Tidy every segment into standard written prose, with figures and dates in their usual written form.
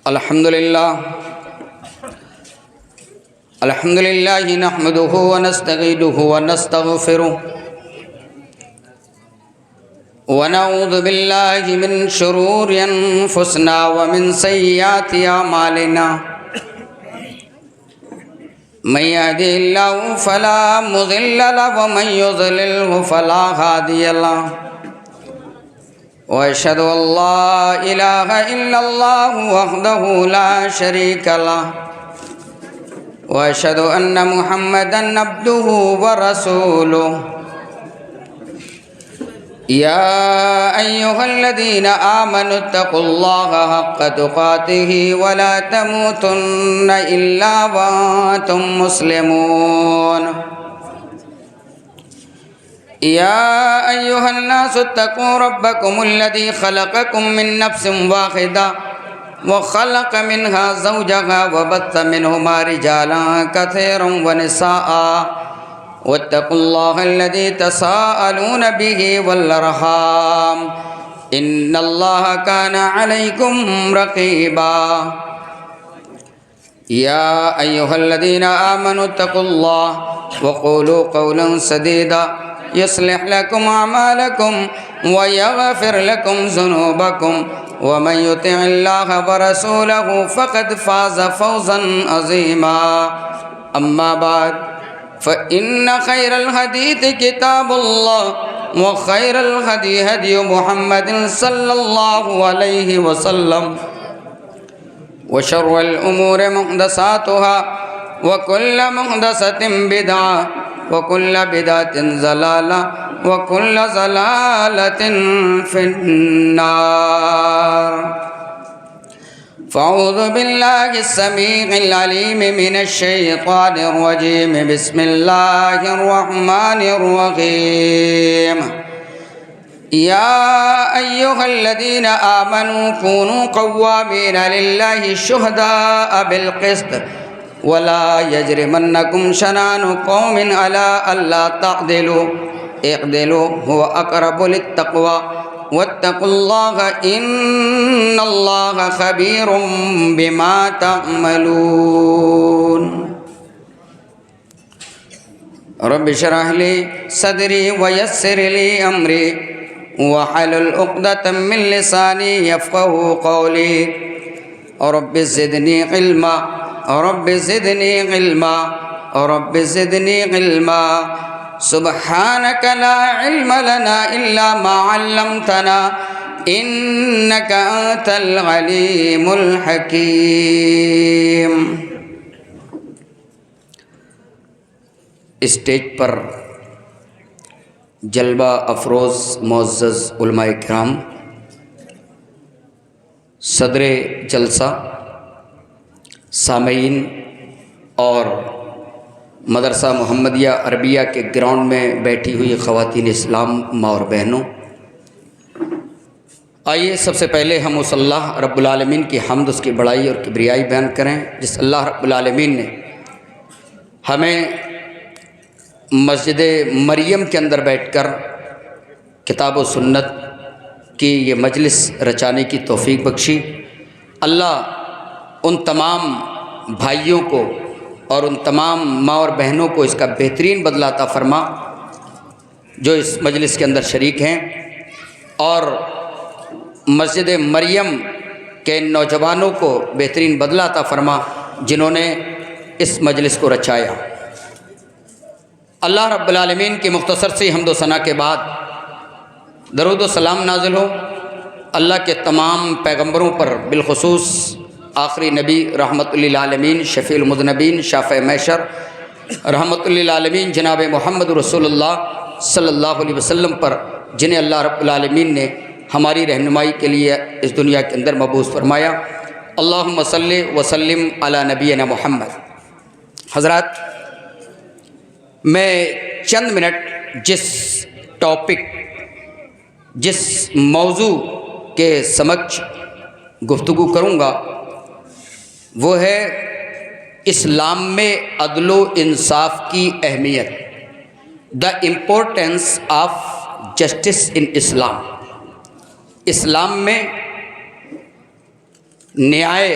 الحمد لله نحمده ونستعينه ونستغفره ونعوذ بالله من شرور أنفسنا ومن سيئات أعمالنا من يهده الله فلا مضل له ومن يضلله فلا هادي له وأشهد أن لا إله إلا الله وحده لا شريك له وأشهد أن محمدًا عبده ورسوله يا أيها الذين آمنوا اتقوا الله حق تقاته ولا تموتن إلا وأنتم مسلمون يا أيها الناس اتقوا ربكم الذي خلقكم من نفس واحدة وخلق منها زوجها وبث منهما رجالا كثيرا ونساء واتقوا الله الذي تساءلون به والأرحام إن الله كان عليكم رقيبا يا أيها الذين آمنوا اتقوا الله وقولوا قولا سديدا يصلح لكم أعمالكم ويغفر لكم ذنوبكم ومن يطع الله ورسوله فقد فاز فوزا عظيما أما بعد فإن خير الحديث كتاب الله وخير الهدي هدي محمد صلى الله عليه وسلم وشر الأمور محدثاتها وكل محدثة بدعة وكل بدعة ضلالة وكل ضلالة في النار فأعوذ بالله السميع العليم من الشيطان الرجيم بسم الله الرحمن الرحيم يا أيها الذين آمنوا كونوا قوامين لله شهداء بالقسط ولا يجرمنكم شنآن قوم على ألا تعدلوا اعدلوا هو أقرب للتقوى واتقوا الله إن الله خبير بما تعملون رب اشرح لي صدري ويسر لي أمري واحلل عقدة من لساني يفقهوا قولي رب زدني علما رب زدني علما رب زدني علما سبحانك لا علم لنا إلا ما علمتنا إنك أنت العليم الحكيم اسٹیج پر جلوہ افروز معزز علماء کرام، صدر جلسہ، سامعین اور مدرسہ محمدیہ عربیہ کے گراؤنڈ میں بیٹھی ہوئی خواتین اسلام ماں اور بہنوں، آئیے سب سے پہلے ہم اس اللہ رب العالمین کی حمد، اس کی بڑائی اور کبریائی بیان کریں جس اللہ رب العالمین نے ہمیں مسجد مریم کے اندر بیٹھ کر کتاب و سنت کی یہ مجلس رچانے کی توفیق بخشی۔ اللہ ان تمام بھائیوں کو اور ان تمام ماں اور بہنوں کو اس کا بہترین بدلہ عطا فرما جو اس مجلس کے اندر شریک ہیں، اور مسجد مریم کے نوجوانوں کو بہترین بدلہ عطا فرما جنہوں نے اس مجلس کو رچایا۔ اللہ رب العالمین کی مختصر سی حمد و ثنا کے بعد درود و سلام نازل ہو اللہ کے تمام پیغمبروں پر، بالخصوص آخری نبی رحمت للعالمین، شفیع المذنبین، شافع محشر رحمت للعالمین جناب محمد رسول اللہ صلی اللہ علیہ وسلم پر، جنہیں اللہ رب العالمین نے ہماری رہنمائی کے لیے اس دنیا کے اندر مبعوث فرمایا۔ اللہم صلی وسلم علی نبینا محمد۔ حضرات، میں چند منٹ جس ٹاپک، جس موضوع کے سمجھ گفتگو کروں گا وہ ہے اسلام میں عدل و انصاف کی اہمیت، the importance of justice in Islam. اسلام میں نیائے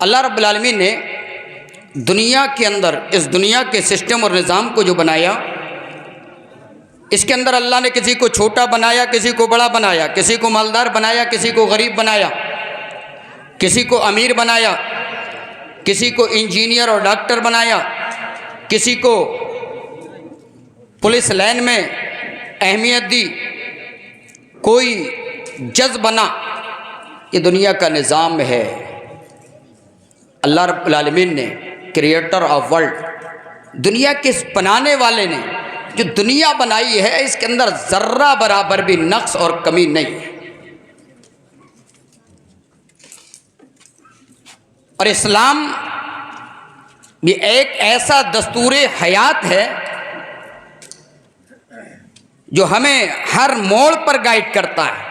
اللہ رب العالمین نے دنیا کے اندر اس دنیا کے سسٹم اور نظام کو جو بنایا، اس کے اندر اللہ نے کسی کو چھوٹا بنایا، کسی کو بڑا بنایا، کسی کو مالدار بنایا، کسی کو غریب بنایا، کسی کو امیر بنایا، کسی کو انجینئر اور ڈاکٹر بنایا، کسی کو پولیس لائن میں اہمیت دی، کوئی جج بنا۔ یہ دنیا کا نظام ہے۔ اللہ رب العالمین نے، کریٹر آف ورلڈ، دنیا کے بنانے والے نے جو دنیا بنائی ہے، اس کے اندر ذرہ برابر بھی نقص اور کمی نہیں ہے۔ اور اسلام بھی ایک ایسا دستور حیات ہے جو ہمیں ہر موڑ پر گائیڈ کرتا ہے،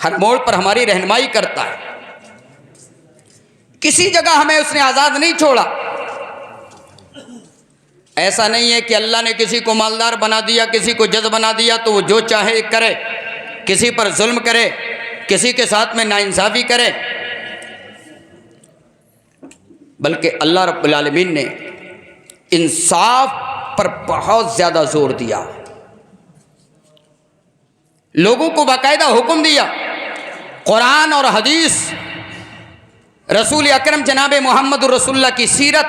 ہر موڑ پر ہماری رہنمائی کرتا ہے۔ کسی جگہ ہمیں اس نے آزاد نہیں چھوڑا۔ ایسا نہیں ہے کہ اللہ نے کسی کو مالدار بنا دیا، کسی کو جج بنا دیا تو وہ جو چاہے کرے، کسی پر ظلم کرے، کسی کے ساتھ میں ناانصافی کرے، بلکہ اللہ رب العالمین نے انصاف پر بہت زیادہ زور دیا، لوگوں کو باقاعدہ حکم دیا۔ قرآن اور حدیث، رسول اکرم جناب محمد رسول اللہ کی سیرت،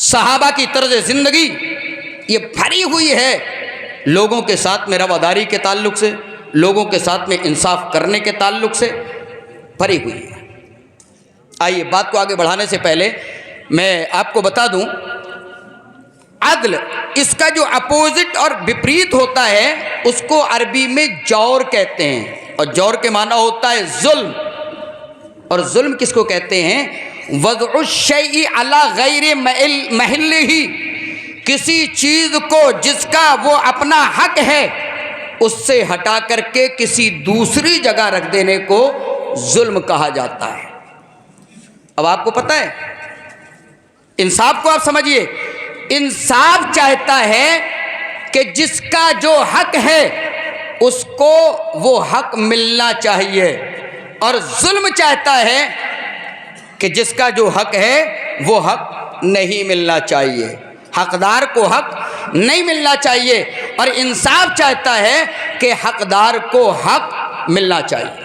صحابہ کی طرز زندگی، یہ بھری ہوئی ہے لوگوں کے ساتھ میں رواداری کے تعلق سے، لوگوں کے ساتھ میں انصاف کرنے کے تعلق سے بھری ہوئی ہے۔ آئیے بات کو آگے بڑھانے سے پہلے میں آپ کو بتا دوں، عدل، اس کا جو اپوزٹ اور وپریت ہوتا ہے اس کو عربی میں جور کہتے ہیں، اور جور کے معنی ہوتا ہے ظلم۔ اور ظلم کس کو کہتے ہیں؟ وضع الشیء علی غیر محلہ، کسی چیز کو جس کا وہ اپنا حق ہے اس سے ہٹا کر کے کسی دوسری جگہ رکھ دینے کو ظلم کہا جاتا ہے۔ اب آپ کو پتہ ہے، انصاف کو آپ سمجھیے، انصاف چاہتا ہے کہ جس کا جو حق ہے اس کو وہ حق ملنا چاہیے، اور ظلم چاہتا ہے کہ جس کا جو حق ہے وہ حق نہیں ملنا چاہیے، حقدار کو حق نہیں ملنا چاہیے، اور انصاف چاہتا ہے کہ حقدار کو حق ملنا چاہیے۔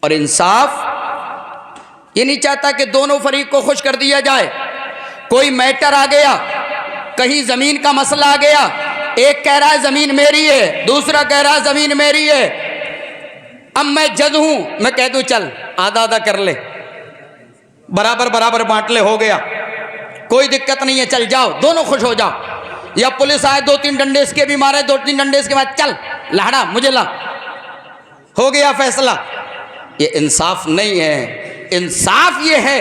اور انصاف یہ نہیں چاہتا کہ دونوں فریق کو خوش کر دیا جائے۔ کوئی میٹر آ گیا، کہیں زمین کا مسئلہ آ گیا، ایک کہہ رہا ہے زمین میری ہے، دوسرا کہہ رہا ہے زمین میری ہے، اب میں جج ہوں، میں کہہ دوں چل آدھا آدھا کر لے، برابر برابر بانٹ لے، ہو گیا، کوئی دقت نہیں ہے، چل جاؤ، دونوں خوش ہو جاؤ۔ یا پولیس آئے، دو تین ڈنڈے اس کے بھی مارے، دو تین ڈنڈے اس کے بعد چل لہڑا مجھے لا، ہو گیا فیصلہ۔ یہ انصاف نہیں ہے۔ انصاف یہ ہے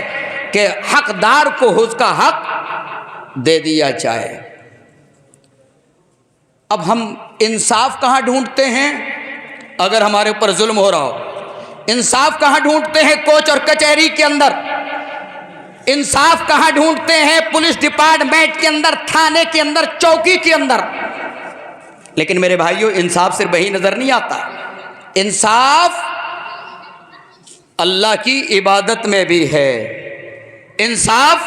کہ حقدار کو اس کا حق دے دیا جائے۔ اب ہم انصاف کہاں ڈھونڈتے ہیں؟ اگر ہمارے اوپر ظلم ہو رہا ہو، انصاف کہاں ڈھونڈتے ہیں؟ کوچ اور کچہری کے اندر۔ انصاف کہاں ڈھونڈتے ہیں؟ پولیس ڈپارٹمنٹ کے اندر، تھانے کے اندر، چوکی کے اندر۔ لیکن میرے بھائیوں، انصاف صرف وہی نظر نہیں آتا، انصاف اللہ کی عبادت میں بھی ہے، انصاف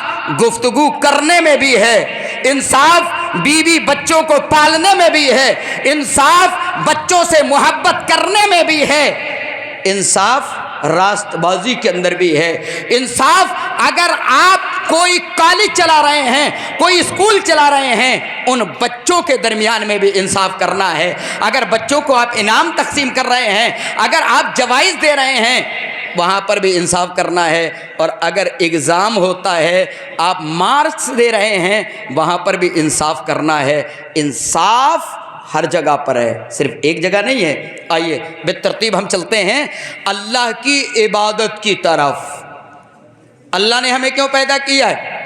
گفتگو کرنے میں بھی ہے، انصاف بیوی بچوں کو پالنے میں بھی ہے، انصاف بچوں سے محبت کرنے میں بھی ہے، انصاف راست بازی کے اندر بھی ہے۔ انصاف اگر آپ کوئی کالج چلا رہے ہیں، کوئی اسکول چلا رہے ہیں، ان بچوں کے درمیان میں بھی انصاف کرنا ہے۔ اگر بچوں کو آپ انعام تقسیم کر رہے ہیں، اگر آپ جوائز دے رہے ہیں، وہاں پر بھی انصاف کرنا ہے۔ اور اگر ایگزام ہوتا ہے، آپ مارکس دے رہے ہیں، وہاں پر بھی انصاف کرنا ہے۔ انصاف ہر جگہ پر ہے، صرف ایک جگہ نہیں ہے۔ آئیے بالترتیب ہم چلتے ہیں اللہ کی عبادت کی طرف۔ اللہ نے ہمیں کیوں پیدا کیا ہے؟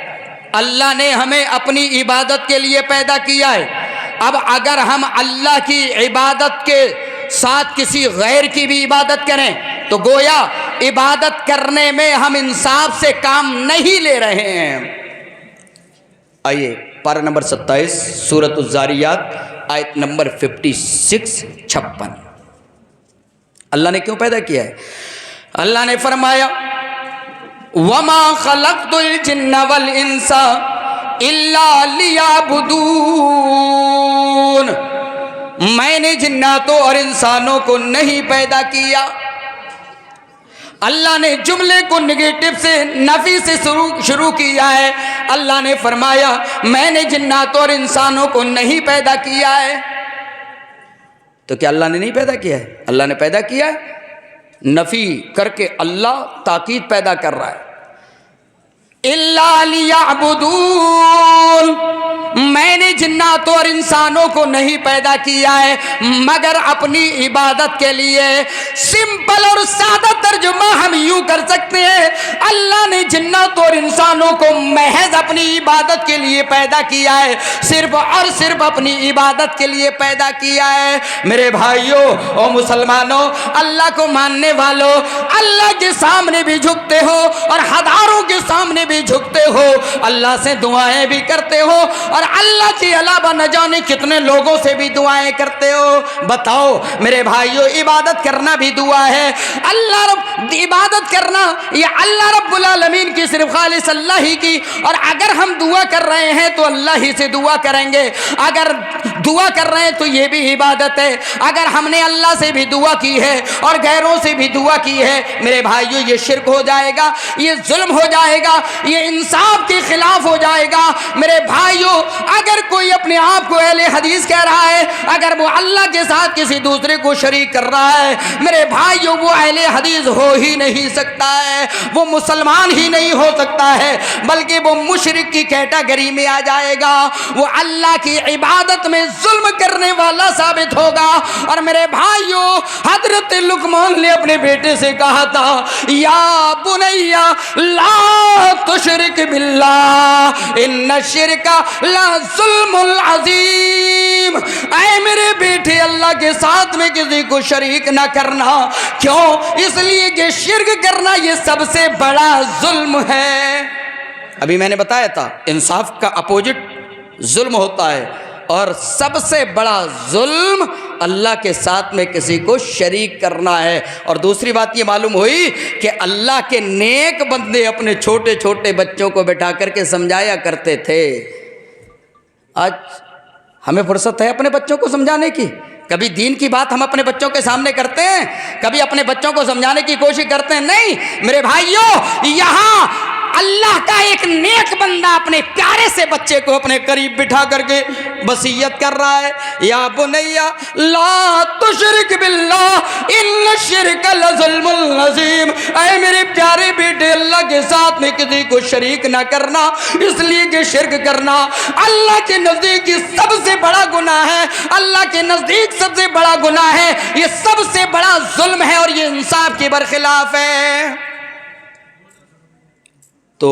اللہ نے ہمیں اپنی عبادت کے لیے پیدا کیا ہے۔ اب اگر ہم اللہ کی عبادت کے ساتھ کسی غیر کی بھی عبادت کریں تو گویا عبادت کرنے میں ہم انصاف سے کام نہیں لے رہے ہیں۔ آئیے پارہ نمبر 27 سورۃ الذاریات آیت نمبر 56 اللہ نے کیوں پیدا کیا ہے؟ اللہ نے فرمایا وَمَا خَلَقْتُ الْجِنَّ وَالْإِنسَ إِلَّا لِيَعْبُدُونَ، میں نے جناتوں اور انسانوں کو نہیں پیدا کیا۔ اللہ نے جملے کو نگیٹو سے نفی سے شروع کیا ہے۔ اللہ نے فرمایا میں نے جناتوں اور انسانوں کو نہیں پیدا کیا ہے۔ تو کیا اللہ نے نہیں پیدا کیا ہے؟ اللہ نے پیدا کیا ہے۔ نفی کر کے اللہ تاکید پیدا کر رہا ہے۔ اِلَّا لِيَعْبُدُونَ، میں نے جناتوں اور انسانوں کو نہیں پیدا کیا ہے مگر اپنی عبادت کے لیے۔ سمپل اور سادہ ترجمہ ہم یوں کر سکتے ہیں، اللہ نے جناتوں اور انسانوں کو محض اپنی عبادت کے لیے پیدا کیا ہے، صرف اور صرف اپنی عبادت کے لیے پیدا کیا ہے۔ میرے بھائیوں اور مسلمانوں، اللہ کو ماننے والوں، اللہ کے سامنے بھی جھکتے ہو اور ہزاروں کے سامنے بھی جھکتے ہو، اللہ سے دعائیں بھی کرتے ہو اور اللہ کے علاوہ نہ جانے کتنے لوگوں سے بھی دعائیں کرتے ہو۔ بتاؤ میرے بھائیوں، عبادت کرنا بھی دعا ہے۔ عبادت کرنا یہ اللہ رب العالمین کی صرف خالص اللہ ہی کی، اور اگر ہم دعا کر رہے ہیں تو اللہ ہی سے دعا کریں گے۔ اگر دعا کر رہے ہیں تو یہ بھی عبادت ہے۔ اگر ہم نے اللہ سے بھی دعا کی ہے اور غیروں سے بھی دعا کی ہے، میرے بھائیوں یہ شرک ہو جائے گا، یہ ظلم ہو جائے گا، یہ انصاف کے خلاف ہو جائے گا۔ میرے بھائیوں، اگر کوئی اپنے آپ کو اہل حدیث کہہ رہا ہے، اگر وہ اللہ کے ساتھ کسی دوسرے کو شریک کر رہا ہے، میرے بھائیوں وہ اہل حدیث ہو ہی نہیں سکتا ہے، وہ مسلمان ہی نہیں ہو سکتا ہے، بلکہ وہ مشرک کی کیٹیگری میں آ جائے گا، وہ اللہ کی عبادت میں ظلم کرنے والا ثابت ہوگا۔ اور میرے بھائیوں، حضرت لقمان نے اپنے بیٹے سے کہا تھا یا بنیا لا تشرک باللہ ان الشرک لظلم عظیم، اے میرے بیٹے اللہ کے ساتھ میں کسی کو شریک نہ کرنا۔ کیوں؟ اس لیے کہ شرک کرنا یہ سب سے بڑا ظلم ہے۔ ابھی میں نے بتایا تھا انصاف کا اپوزٹ ظلم ہوتا ہے، اور سب سے بڑا ظلم اللہ کے ساتھ میں کسی کو شریک کرنا ہے۔ اور دوسری بات یہ معلوم ہوئی کہ اللہ کے نیک بندے اپنے چھوٹے چھوٹے بچوں کو بٹھا کر کے سمجھایا کرتے تھے۔ آج ہمیں فرصت ہے اپنے بچوں کو سمجھانے کی؟ کبھی دین کی بات ہم اپنے بچوں کے سامنے کرتے ہیں؟ کبھی اپنے بچوں کو سمجھانے کی کوشش کرتے ہیں؟ نہیں میرے بھائیوں، یہاں اللہ کا ایک نیک بندہ اپنے پیارے سے بچے کو اپنے قریب بٹھا کر کے وصیت کر رہا ہے یا بنیا لا تشرک باللہ ان الشرک لظلم عظیم، اے میرے پیارے بیٹے اللہ کے ساتھ میں کسی کو شریک نہ کرنا، اس لیے کہ شرک کرنا اللہ کے نزدیک سب سے بڑا گناہ ہے، اللہ کے نزدیک سب سے بڑا گناہ ہے، یہ سب سے بڑا ظلم ہے اور یہ انصاف کے برخلاف ہے۔ تو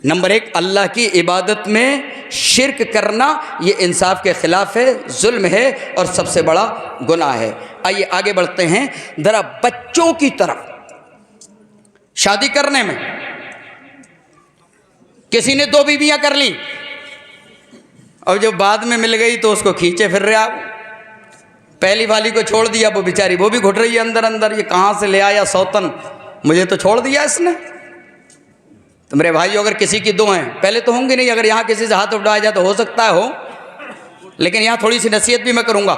نمبر ایک، اللہ کی عبادت میں شرک کرنا یہ انصاف کے خلاف ہے، ظلم ہے اور سب سے بڑا گناہ ہے۔ آئیے آگے بڑھتے ہیں ذرا بچوں کی طرف۔ شادی کرنے میں کسی نے 2 بیویاں کر لی اور جو بعد میں مل گئی تو اس کو کھینچے پھر رہا، پہلی والی کو چھوڑ دیا، وہ بیچاری وہ بھی گھٹ رہی ہے اندر اندر، یہ کہاں سے لے آیا سوتن، مجھے تو چھوڑ دیا اس نے۔ تو میرے بھائیو، اگر کسی کی 2 ہیں، پہلے تو ہوں گی نہیں، اگر یہاں کسی سے ہاتھ اٹھایا جائے تو ہو سکتا ہے ہو، لیکن یہاں تھوڑی سی نصیحت بھی میں کروں گا۔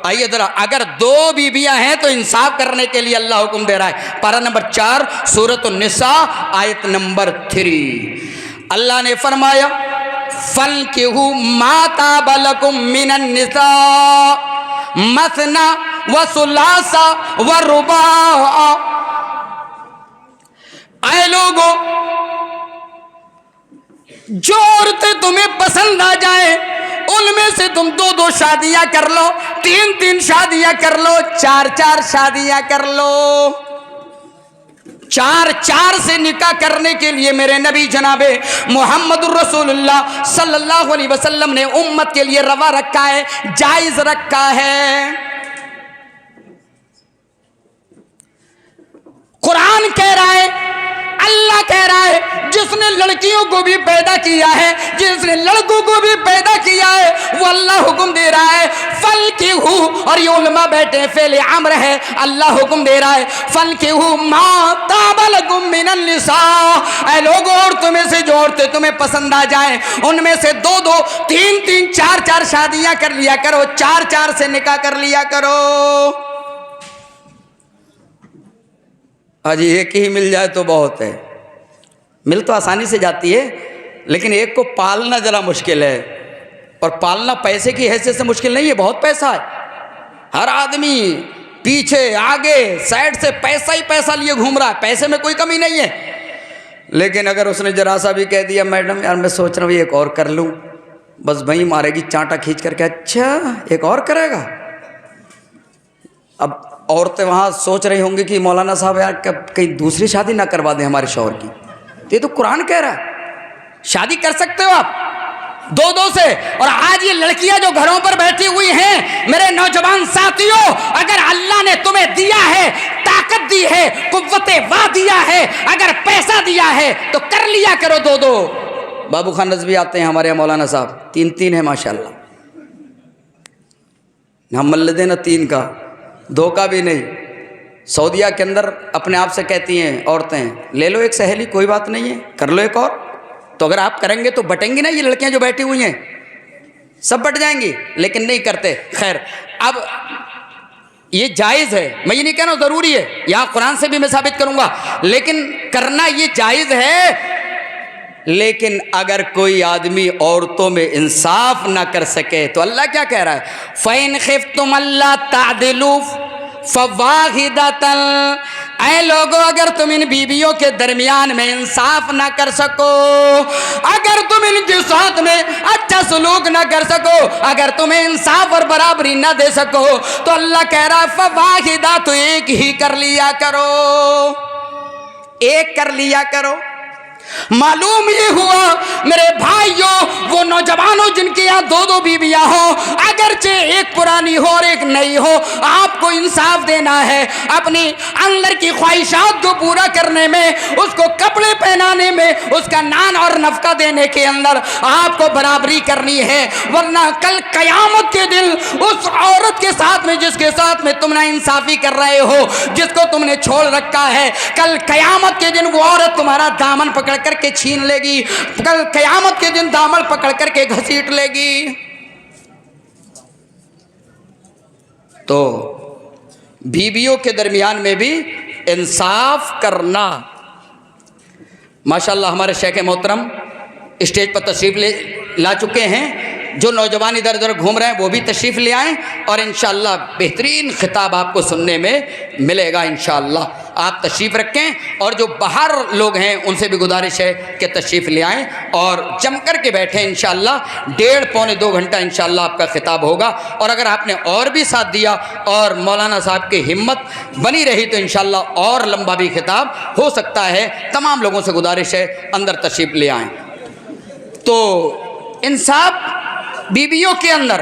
آئیے ذرا، اگر 2 بیویاں ہیں تو انصاف کرنے کے لیے اللہ حکم دے رہا ہے۔ پارہ نمبر 4 سورۃ النساء آیت نمبر 3، اللہ نے فرمایا فَانْكِحُوا مَا طَابَ لَكُم مِّنَ النِّسَاءِ مَثْنَىٰ وَثُلَاثَ وَرُبَاعَ، اے لوگوں جو عورتیں تمہیں پسند آ جائیں ان میں سے تم 2 شادیاں کر لو، 3 شادیاں کر لو، 4 شادیاں کر لو۔ 4 سے نکاح کرنے کے لیے میرے نبی جناب محمد الرسول اللہ صلی اللہ علیہ وسلم نے امت کے لیے روا رکھا ہے، جائز رکھا ہے۔ قرآن کہہ رہا ہے، اللہ کہہ رہا ہے، جس نے لڑکیوں کو بھی پیدا کیا ہے، جس نے لڑکوں کو بھی پیدا کیا ہے، وہ اللہ اللہ حکم دے رہا ہے فَانْكِحُوا، اور یہ علماء بیٹھے ہیں فعل امر ہے، اللہ حکم دے رہا ہے فَانْكِحُوا مَا طَابَ لَكُم مِّنَ النِّسَاء، اے لوگوں عورتوں میں سے جو عورتیں تمہیں پسند آ جائیں ان میں سے 2-2 3-3 4-4 شادیاں کر لیا کرو، 4-4 سے نکاح کر لیا کرو۔ آج ایک ہی مل جائے تو بہت ہے، مل تو آسانی سے جاتی ہے لیکن ایک کو پالنا ذرا مشکل ہے، اور پالنا پیسے کی حیثیت سے مشکل نہیں ہے، بہت پیسہ ہے، ہر آدمی پیچھے آگے سائڈ سے پیسہ ہی پیسہ لیے گھوم رہا ہے، پیسے میں کوئی کمی نہیں ہے، لیکن اگر اس نے ذرا سا بھی کہہ دیا میڈم یار میں سوچ رہا ہوں ایک اور کر لوں، بس وہیں مارے گی چانٹا کھینچ کر کے، اچھا ایک اور کرے گا۔ اب عورتیں وہاں سوچ رہی ہوں گی کہ مولانا صاحب یار کہیں دوسری شادی نہ کروا دیں ہمارے شوہر کی، یہ تو قرآن کہہ رہا ہے شادی کر سکتے ہو آپ 2-2 سے۔ اور آج یہ لڑکیاں جو گھروں پر بیٹھی ہوئی ہیں میرے نوجوان ساتھیوں، اگر اللہ نے تمہیں دیا ہے، طاقت دی ہے، قوت وا دیا ہے، اگر پیسہ دیا ہے تو کر لیا کرو 2-2۔ بابو خان رضوی آتے ہیں ہمارے مولانا صاحب، 3 ہیں ماشاءاللہ، ہم مل دیں نا 3 کا، 2 کا بھی نہیں۔ سعودیہ کے اندر اپنے آپ سے کہتی ہیں عورتیں لے لو ایک سہیلی، کوئی بات نہیں ہے، کر لو ایک اور، تو اگر آپ کریں گے تو بٹیں گی نا یہ لڑکیاں جو بیٹھی ہوئی ہیں، سب بٹ جائیں گی، لیکن نہیں کرتے۔ خیر اب یہ جائز ہے، میں یہ نہیں کہنا ضروری ہے، یہاں قرآن سے بھی میں ثابت کروں گا، لیکن کرنا یہ جائز ہے۔ لیکن اگر کوئی آدمی عورتوں میں انصاف نہ کر سکے تو اللہ کیا کہہ رہا ہے فَإِنْ خِفْتُمْ أَلَّا تَعْدِلُوا فَوَاحِدَةً، اے لوگو اگر تم ان بیویوں کے درمیان میں انصاف نہ کر سکو، اگر تم ان کے ساتھ میں اچھا سلوک نہ کر سکو، اگر تمہیں انصاف اور برابری نہ دے سکو تو اللہ کہہ رہا ہے فواحدہ، تو ایک ہی کر لیا کرو، ایک کر لیا کرو۔ معلوم یہ ہوا میرے بھائیوں، وہ نوجوانوں جن کے یہاں 2-2 بیویاں ہوں، اگرچہ ایک پرانی ہو اور ایک نئی ہو، آپ کو انصاف دینا ہے، اپنی اندر کی خواہشات کو پورا کرنے میں، اس کو کپڑے پہنانے میں، اس کا نان اور نفقہ دینے کے اندر آپ کو برابری کرنی ہے، ورنہ کل قیامت کے دن اس عورت کے ساتھ میں جس کے ساتھ میں تم نا انصافی کر رہے ہو، جس کو تم نے چھوڑ رکھا ہے، کل قیامت کے دن وہ عورت تمہارا دامن پکڑ کر کے چھین لے گی، کل قیامت کے دن دامن پکڑ کر کے گھسیٹ لے گی۔ تو بیویوں کے درمیان میں بھی انصاف کرنا۔ ماشاءاللہ ہمارے شیخ محترم اسٹیج پر تشریف لا چکے ہیں، جو نوجوان ادھر ادھر گھوم رہے ہیں وہ بھی تشریف لے آئیں، اور انشاءاللہ بہترین خطاب آپ کو سننے میں ملے گا انشاءاللہ۔ آپ تشریف رکھیں، اور جو باہر لوگ ہیں ان سے بھی گزارش ہے کہ تشریف لے آئیں اور جم کر کے بیٹھیں انشاءاللہ۔ 1.5-2 گھنٹہ انشاءاللہ آپ کا خطاب ہوگا، اور اگر آپ نے اور بھی ساتھ دیا اور مولانا صاحب کی ہمت بنی رہی تو انشاءاللہ اور لمبا بھی خطاب ہو سکتا ہے۔ تمام لوگوں سے گزارش ہے اندر تشریف لے آئیں۔ تو انصاف بیویوں کے اندر،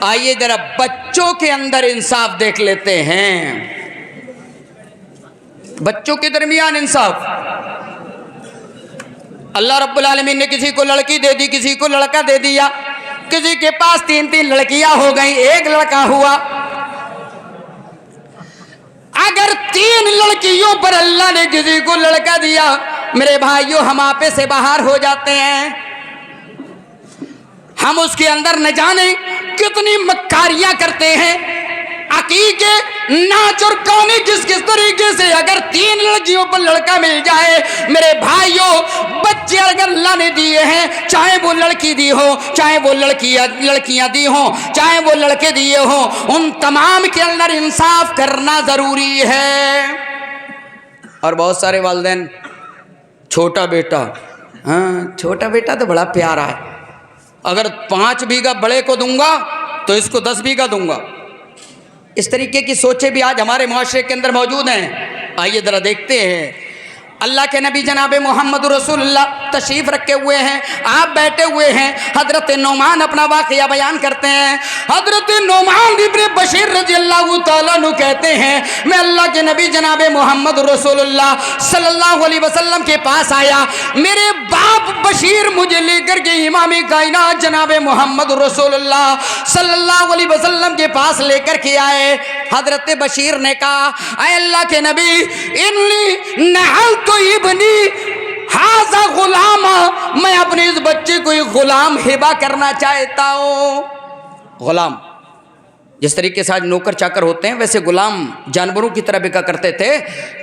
آئیے ذرا بچوں کے اندر انصاف دیکھ لیتے ہیں۔ بچوں کے درمیان انصاف، اللہ رب العالمین نے کسی کو لڑکی دے دی، کسی کو لڑکا دے دیا، کسی کے پاس 3 لڑکیاں ہو گئیں، ایک لڑکا ہوا۔ اگر 3 لڑکیوں پر اللہ نے کسی کو لڑکا دیا، میرے بھائیوں ہم آپے سے باہر ہو جاتے ہیں، ہم اس کے اندر نہ جانے کتنی مکاریاں کرتے ہیں، عقیقے ناچ اور گانے کس طریقے سے۔ اگر 3 لڑکیوں پر لڑکا مل جائے میرے بھائیوں، بچے اگر اللہ نے دیے ہیں، چاہے وہ لڑکی دی ہو، چاہے وہ لڑکیاں دی ہوں، چاہے وہ لڑکے دیے ہوں، ان تمام کے اندر انصاف کرنا ضروری ہے۔ اور بہت سارے والدین چھوٹا بیٹا، ہاں چھوٹا بیٹا تو بڑا پیارا ہے، اگر 5 بیگھہ بڑے کو دوں گا تو اس کو 10 بیگھہ دوں گا۔ اس طریقے کی سوچیں بھی آج ہمارے معاشرے کے اندر موجود ہیں۔ آئیے ذرا دیکھتے ہیں، اللہ کے نبی جناب محمد رسول اللہ تشریف رکھے ہوئے ہیں, آپ بیٹھے ہوئے ہیں. حضرت نعمان اپنا واقعہ بیان کرتے ہیں. حضرت نعمان ابن بشیر رضی اللہ تعالیٰ عنہ کہتے ہیں میں اللہ کے نبی جناب محمد رسول اللہ صلی اللہ علیہ وسلم کے پاس آیا. میرے باپ بشیر مجھے لے کر کے امام کائنات جناب محمد رسول اللہ صلی اللہ علیہ وسلم کے پاس لے کر کے آئے. حضرت بشیر نے کہا اے اللہ کے نبی انی نحلت ابنی ھذا غلام, میں اپنے اس بچے کو ایک غلام ہبہ کرنا چاہتا ہوں. غلام جس طریقے سے آج نوکر چاکر ہوتے ہیں ویسے غلام جانوروں کی طرح بکا کرتے تھے.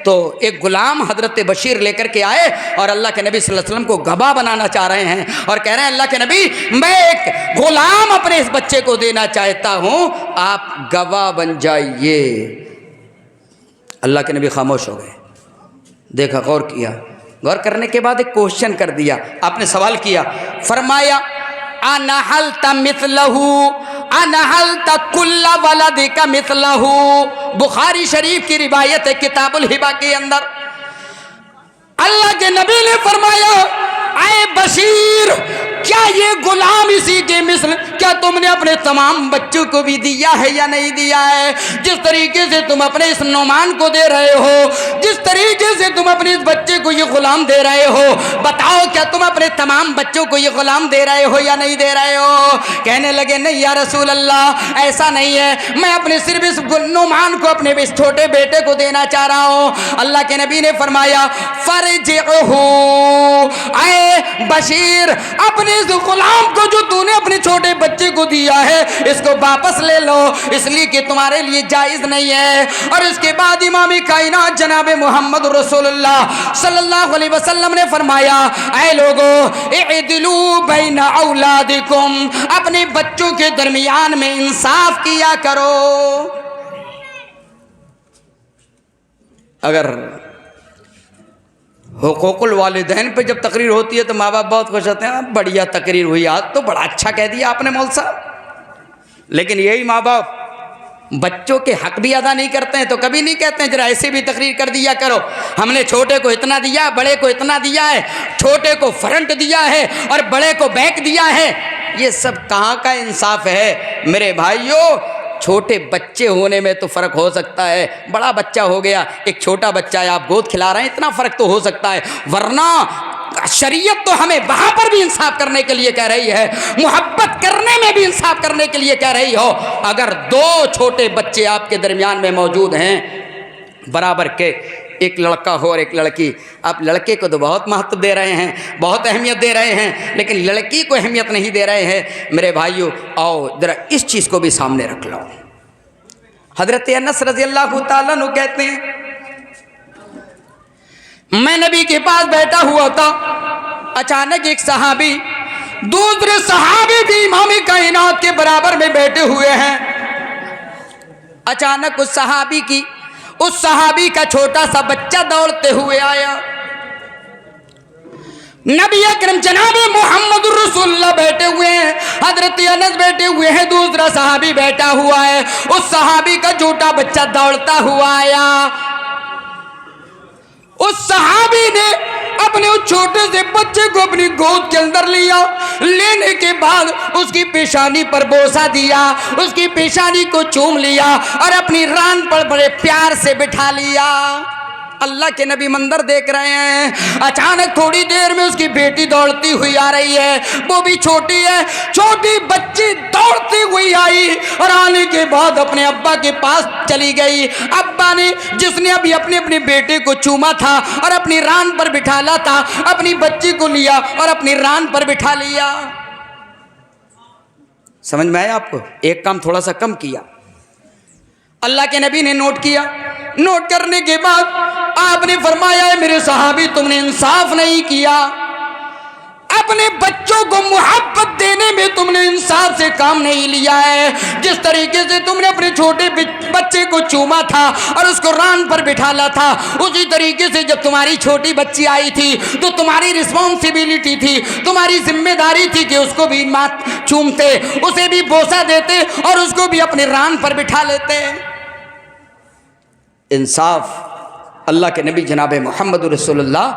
تو ایک غلام حضرت بشیر لے کر کے آئے اور اللہ کے نبی صلی اللہ علیہ وسلم کو گواہ بنانا چاہ رہے ہیں اور کہہ رہے ہیں اللہ کے نبی میں ایک غلام اپنے اس بچے کو دینا چاہتا ہوں, آپ گواہ بن جائیے. اللہ کے نبی خاموش ہو گئے, دیکھا, غور کیا, غور کرنے کے بعد ایک کوشچن کر دیا. آپ نے سوال کیا, فرمایا انحلت مثلہ انحلت کل ولدک مثلہ. بخاری شریف کی روایت ہے کتاب الہبہ کے اندر. اللہ کے نبی نے فرمایا اے بشیر کیا یہ غلام اسی کے مثل, کیا تم نے اپنے تمام بچوں کو بھی دیا ہے یا نہیں دیا ہے؟ جس طریقے سے تم اپنے اس نعمان کو دے رہے ہو, جس طریقے سے تم اپنے اس بچے کو یہ غلام دے رہے ہو, بتاؤ کیا تم اپنے تمام بچوں کو یہ غلام دے رہے ہو یا نہیں دے رہے ہو؟ کہنے لگے نہیں یا رسول اللہ ایسا نہیں ہے, میں اپنے صرف اس نعمان کو اپنے اس چھوٹے بیٹے کو دینا چاہ رہا ہوں. اللہ کے نبی نے فرمایا فرجعہ, اے بشیر اپنے اس غلام کو جو تو نے اپنے چھوٹے بچے کو دیا ہے اس کو واپس لے لو, اس لیے کہ تمہارے لیے جائز نہیں ہے. اور اس کے بعد امام کائنات جناب محمد رسول اللہ صلی اللہ علیہ وسلم نے فرمایا اے لوگو اعدلوا بین اولادکم, اپنے بچوں کے درمیان میں انصاف کیا کرو. اگر حقوق الوالدین پہ جب تقریر ہوتی ہے تو ماں باپ بہت خوش ہوتے ہیں, بڑھیا تقریر ہوئی, آج تو بڑا اچھا کہہ دیا آپ نے مول صاحب. لیکن یہی ماں باپ بچوں کے حق بھی ادا نہیں کرتے ہیں تو کبھی نہیں کہتے ہیں ذرا ایسے بھی تقریر کر دیا کرو, ہم نے چھوٹے کو اتنا دیا, بڑے کو اتنا دیا ہے, چھوٹے کو فرنٹ دیا ہے اور بڑے کو بیک دیا ہے. یہ سب کہاں کا انصاف ہے میرے بھائیوں؟ چھوٹے بچے ہونے میں تو فرق ہو سکتا ہے, بڑا بچہ ہو گیا, ایک چھوٹا بچہ ہے آپ گود کھلا رہے ہیں, اتنا فرق تو ہو سکتا ہے, ورنہ شریعت تو ہمیں وہاں پر بھی انصاف کرنے کے لیے کہہ رہی ہے, محبت کرنے میں بھی انصاف کرنے کے لیے کہہ رہی ہو. اگر دو چھوٹے بچے آپ کے درمیان میں موجود ہیں برابر کے, ایک لڑکا ہو اور ایک لڑکی, آپ لڑکے کو تو بہت مہتو دے رہے ہیں, بہت اہمیت دے رہے ہیں, لیکن لڑکی کو اہمیت نہیں دے رہے ہیں. میرے بھائیو آؤ ذرا اس چیز کو بھی سامنے رکھ لو. حضرت انس رضی اللہ تعالیٰ عنہ کہتے ہیں میں نبی کے پاس بیٹھا ہوا تھا, اچانک ایک صحابی دوسرے صحابی بھی امام کائنات کے برابر میں بیٹھے ہوئے ہیں, اچانک اس صحابی کا چھوٹا سا بچہ دوڑتے ہوئے آیا. نبی اکرم جناب محمد رسول اللہ بیٹھے ہوئے ہیں, حضرت انس بیٹھے ہوئے ہیں, دوسرا صحابی بیٹھا ہوا ہے. اس صحابی کا چھوٹا بچہ دوڑتا ہوا آیا. اس صحابی نے اپنے اس چھوٹے سے بچے کو اپنی گود کے اندر لیا, لینے کے بعد اس کی پیشانی پر بوسہ دیا, اس کی پیشانی کو چوم لیا اور اپنی ران پر بڑے پیار سے بٹھا لیا. اللہ کے نبی منظر دیکھ رہے ہیں. اچانک تھوڑی دیر میں اس کی بیٹی دوڑتی ہوئی آ رہی ہے, وہ بھی چھوٹی ہے, چھوٹی بچی دوڑتی ہوئی آئی اور آنے کے بعد اپنے ابا کے پاس چلی گئی. ابا نے جس نے ابھی اپنے بیٹے کو چوما تھا اور اپنی ران پر بٹھالا تھا, اپنی بچی کو لیا اور اپنی ران پر بٹھا لیا. سمجھ میں آیا آپ کو؟ ایک کام تھوڑا سا کم کیا. اللہ کے نبی نے نوٹ کیا, نوٹ کرنے کے بعد آپ نے فرمایا ہے میرے صحابی تم نے انصاف نہیں کیا, اپنے بچوں کو محبت دینے میں تم نے انصاف سے کام نہیں لیا ہے. جس طریقے سے تم نے اپنے چھوٹے بچے کو چوما تھا اور اس کو ران پر بٹھالا تھا, اسی طریقے سے جب تمہاری چھوٹی بچی آئی تھی تو تمہاری رسپانسبلٹی تھی, تمہاری ذمہ داری تھی کہ اس کو بھی مات چومتے, اسے بھی بوسہ دیتے اور اس کو بھی اپنے ران پر بٹھا لیتے. انصاف اللہ کے نبی جناب محمد رسول اللہ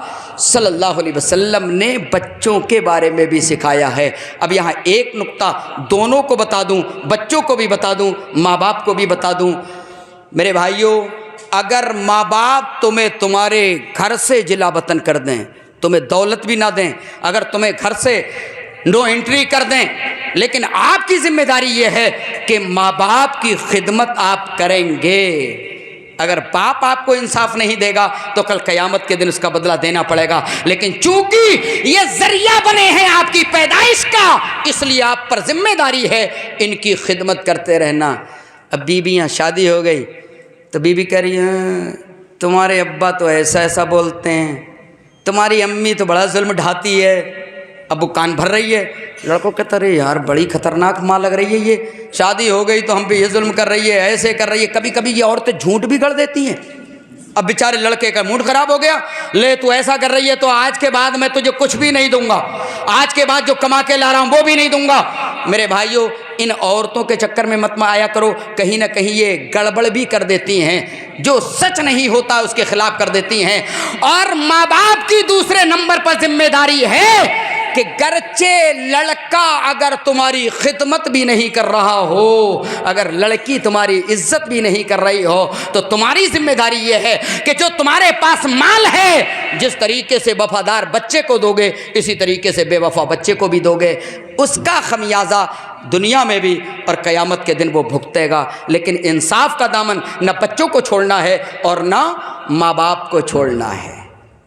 صلی اللہ علیہ وسلم نے بچوں کے بارے میں بھی سکھایا ہے۔ اب یہاں ایک نقطہ دونوں کو بتا دوں، بچوں کو بھی بتا دوں، ماں باپ کو بھی بتا دوں۔ میرے بھائیوں، اگر ماں باپ تمہیں تمہارے گھر سے جلا وطن کر دیں، تمہیں دولت بھی نہ دیں، اگر تمہیں گھر سے نو انٹری کر دیں، لیکن آپ کی ذمہ داری یہ ہے کہ ماں باپ کی خدمت آپ کریں گے۔ اگر باپ آپ کو انصاف نہیں دے گا تو کل قیامت کے دن اس کا بدلہ دینا پڑے گا، لیکن چونکہ یہ ذریعہ بنے ہیں آپ کی پیدائش کا، اس لیے آپ پر ذمہ داری ہے ان کی خدمت کرتے رہنا۔ اب بیویاں شادی ہو گئی تو بیوی کہہ رہی ہیں تمہارے ابا تو ایسا ایسا بولتے ہیں، تمہاری امی تو بڑا ظلم ڈھاتی ہے، ابو کان بھر رہی ہے۔ لڑکوں کہتا رہے یار بڑی خطرناک ماں لگ رہی ہے، یہ شادی ہو گئی تو ہم پہ یہ ظلم کر رہی ہے، ایسے کر رہی ہے۔ کبھی کبھی یہ عورتیں جھوٹ بھی گڑ دیتی ہیں۔ اب بیچارے لڑکے کا موڈ خراب ہو گیا، لے تو ایسا کر رہی ہے تو آج کے بعد میں تجھے کچھ بھی نہیں دوں گا، آج کے بعد جو کما کے لا رہا ہوں وہ بھی نہیں دوں گا۔ میرے بھائیوں، ان عورتوں کے چکر میں مت آیا کرو، کہیں نہ کہیں یہ گڑبڑ بھی کر دیتی ہیں، جو سچ نہیں ہوتا اس کے خلاف کر دیتی ہیں۔ اور ماں باپ کی دوسرے نمبر پر ذمہ داری ہے کہ گرچہ لڑکا اگر تمہاری خدمت بھی نہیں کر رہا ہو، اگر لڑکی تمہاری عزت بھی نہیں کر رہی ہو، تو تمہاری ذمہ داری یہ ہے کہ جو تمہارے پاس مال ہے، جس طریقے سے وفادار بچے کو دو گے اسی طریقے سے بے وفا بچے کو بھی دو گے، اس کا خمیازہ دنیا میں بھی اور قیامت کے دن وہ بھگتے گا۔ لیکن انصاف کا دامن نہ بچوں کو چھوڑنا ہے اور نہ ماں باپ کو چھوڑنا ہے۔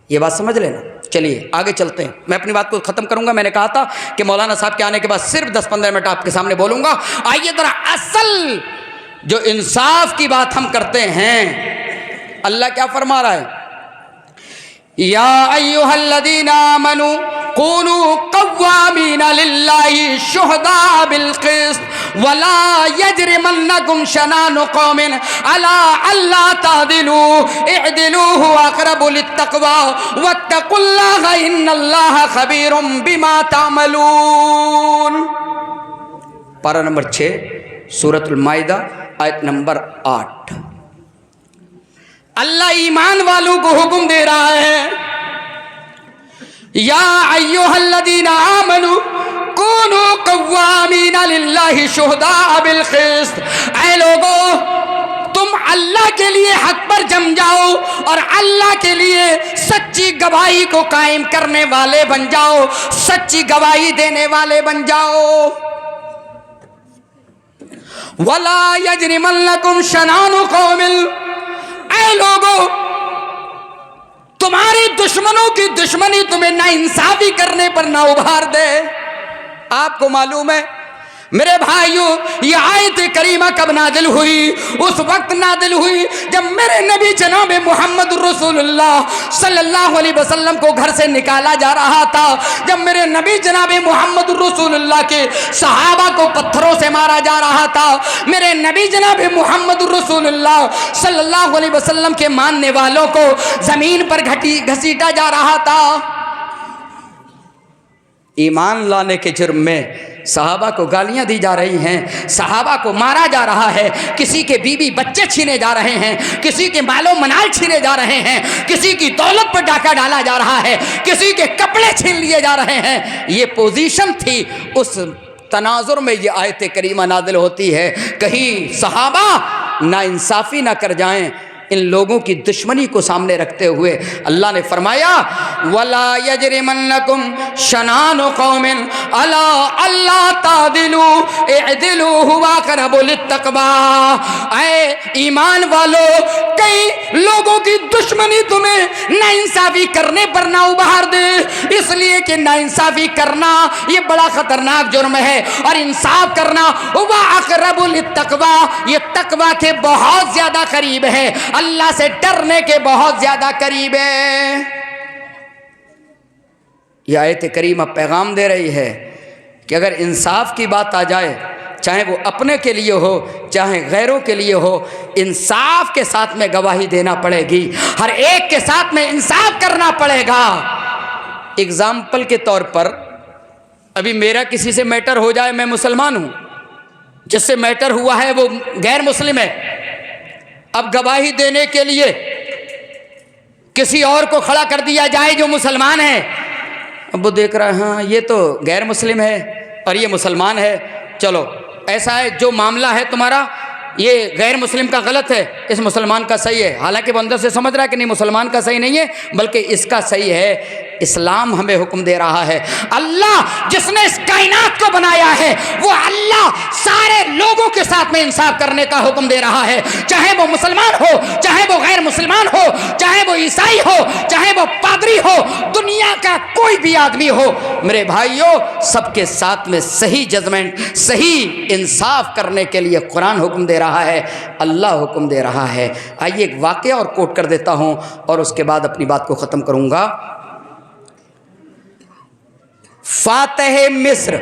یہ بات سمجھ لینا۔ چلیے آگے چلتے ہیں، میں اپنی بات کو ختم کروں گا۔ میں نے کہا تھا کہ مولانا صاحب کے آنے کے بعد صرف 10-15 منٹ آپ کے سامنے بولوں گا۔ آئیے ذرا اصل جو انصاف کی بات ہم کرتے ہیں، اللہ کیا فرما رہا ہے؟ یا ایھا الذین آمنوا کونوا قوامین للہ شہداء بالقسط ولا یجرمنکم شنآن قوم علی الا تعدلوا اعدلوا هو اقرب للتقوی واتقوا اللہ ان اللہ خبیر بما تعملون۔ پارہ نمبر 6 سورۃ المائدہ آیت نمبر 8۔ اللہ ایمان والوں کو حکم دے رہا ہے، یا ایھا الذین آمنوا کونوا قوامین للہ شہداء بالقسط، اے لوگو تم اللہ کے لیے حق پر جم جاؤ اور اللہ کے لیے سچی گواہی کو قائم کرنے والے بن جاؤ، سچی گواہی دینے والے بن جاؤ۔ ولا یجرمنکم شنآن قوم، اے لوگو تمہاری دشمنوں کی دشمنی تمہیں نا انصافی کرنے پر نہ ابھار دے۔ آپ کو معلوم ہے میرے بھائیوں، یہ آیت کریمہ کب نازل ہوئی؟ اس وقت نازل ہوئی جب میرے نبی جناب محمد رسول اللہ صلی اللہ علیہ وسلم کو گھر سے نکالا جا رہا تھا، جب میرے نبی جناب محمد رسول اللہ کے صحابہ کو پتھروں سے مارا جا رہا تھا، میرے نبی جناب محمد رسول اللہ صلی اللہ علیہ وسلم کے ماننے والوں کو زمین پر گھسیٹا جا رہا تھا۔ ایمان لانے کے جرم میں صحابہ کو گالیاں دی جا رہی ہیں، صحابہ کو مارا جا رہا ہے، کسی کے بیوی بچے چھینے جا رہے ہیں، کسی کے مال و منال چھینے جا رہے ہیں، کسی کی دولت پر ڈاکہ ڈالا جا رہا ہے، کسی کے کپڑے چھین لیے جا رہے ہیں۔ یہ پوزیشن تھی، اس تناظر میں یہ آیت کریمہ نازل ہوتی ہے، کہیں صحابہ ناانصافی نہ کر جائیں۔ ان لوگوں کی دشمنی کو سامنے رکھتے ہوئے اللہ نے فرمایا وَلَا يَجْرِمَنَّكُمْ شَنَآنُ قَوْمٍ عَلَىٰ أَلَّا تَعْدِلُوا اعْدِلُوا هُوَ أَقْرَبُ لِلتَّقْوَىٰ۔ اے ایمان والو، کئی لوگوں کی دشمنی تمہیں ناانصافی کرنے پر نہ ابھار دے، اس لیے کہ ناانصافی کرنا یہ بڑا خطرناک جرم ہے، اور انصاف کرنا هُوَ أَقْرَبُ لِلتَّقْوَىٰ یہ تقویٰ کے بہت زیادہ قریب ہے، اللہ سے ڈرنے کے بہت زیادہ قریب ہے۔ یہ آیت کریمہ پیغام دے رہی ہے کہ اگر انصاف کی بات آ جائے، چاہے وہ اپنے کے لیے ہو چاہے غیروں کے لیے ہو، انصاف کے ساتھ میں گواہی دینا پڑے گی، ہر ایک کے ساتھ میں انصاف کرنا پڑے گا۔ اگزامپل کے طور پر ابھی میرا کسی سے میٹر ہو جائے، میں مسلمان ہوں، جس سے میٹر ہوا ہے وہ غیر مسلم ہے، اب گواہی دینے کے لیے کسی اور کو کھڑا کر دیا جائے جو مسلمان ہے. اب وہ دیکھ رہا ہے ہاں یہ تو غیر مسلم ہے اور یہ مسلمان ہے، چلو ایسا ہے جو معاملہ ہے تمہارا یہ غیر مسلم کا غلط ہے، اس مسلمان کا صحیح ہے. حالانکہ وہ اندر سے سمجھ رہا ہے کہ نہیں مسلمان کا صحیح نہیں ہے بلکہ اس کا صحیح ہے. اسلام ہمیں حکم دے رہا ہے، اللہ جس نے اس کائنات کو بنایا ہے وہ اللہ سارے لوگوں کے ساتھ میں انصاف کرنے کا حکم دے رہا ہے، چاہے وہ مسلمان ہو، چاہے وہ غیر مسلمان ہو، چاہے وہ عیسائی ہو، چاہے وہ پادری ہو، دنیا کا کوئی بھی آدمی ہو. میرے بھائیوں سب کے ساتھ میں صحیح ججمنٹ، صحیح انصاف کرنے کے لیے قرآن حکم دے رہا ہے، اللہ حکم دے رہا ہے. آئیے ایک واقعہ اور کوٹ کر دیتا ہوں اور اس کے بعد اپنی بات کو ختم کروں گا. فاتح مصر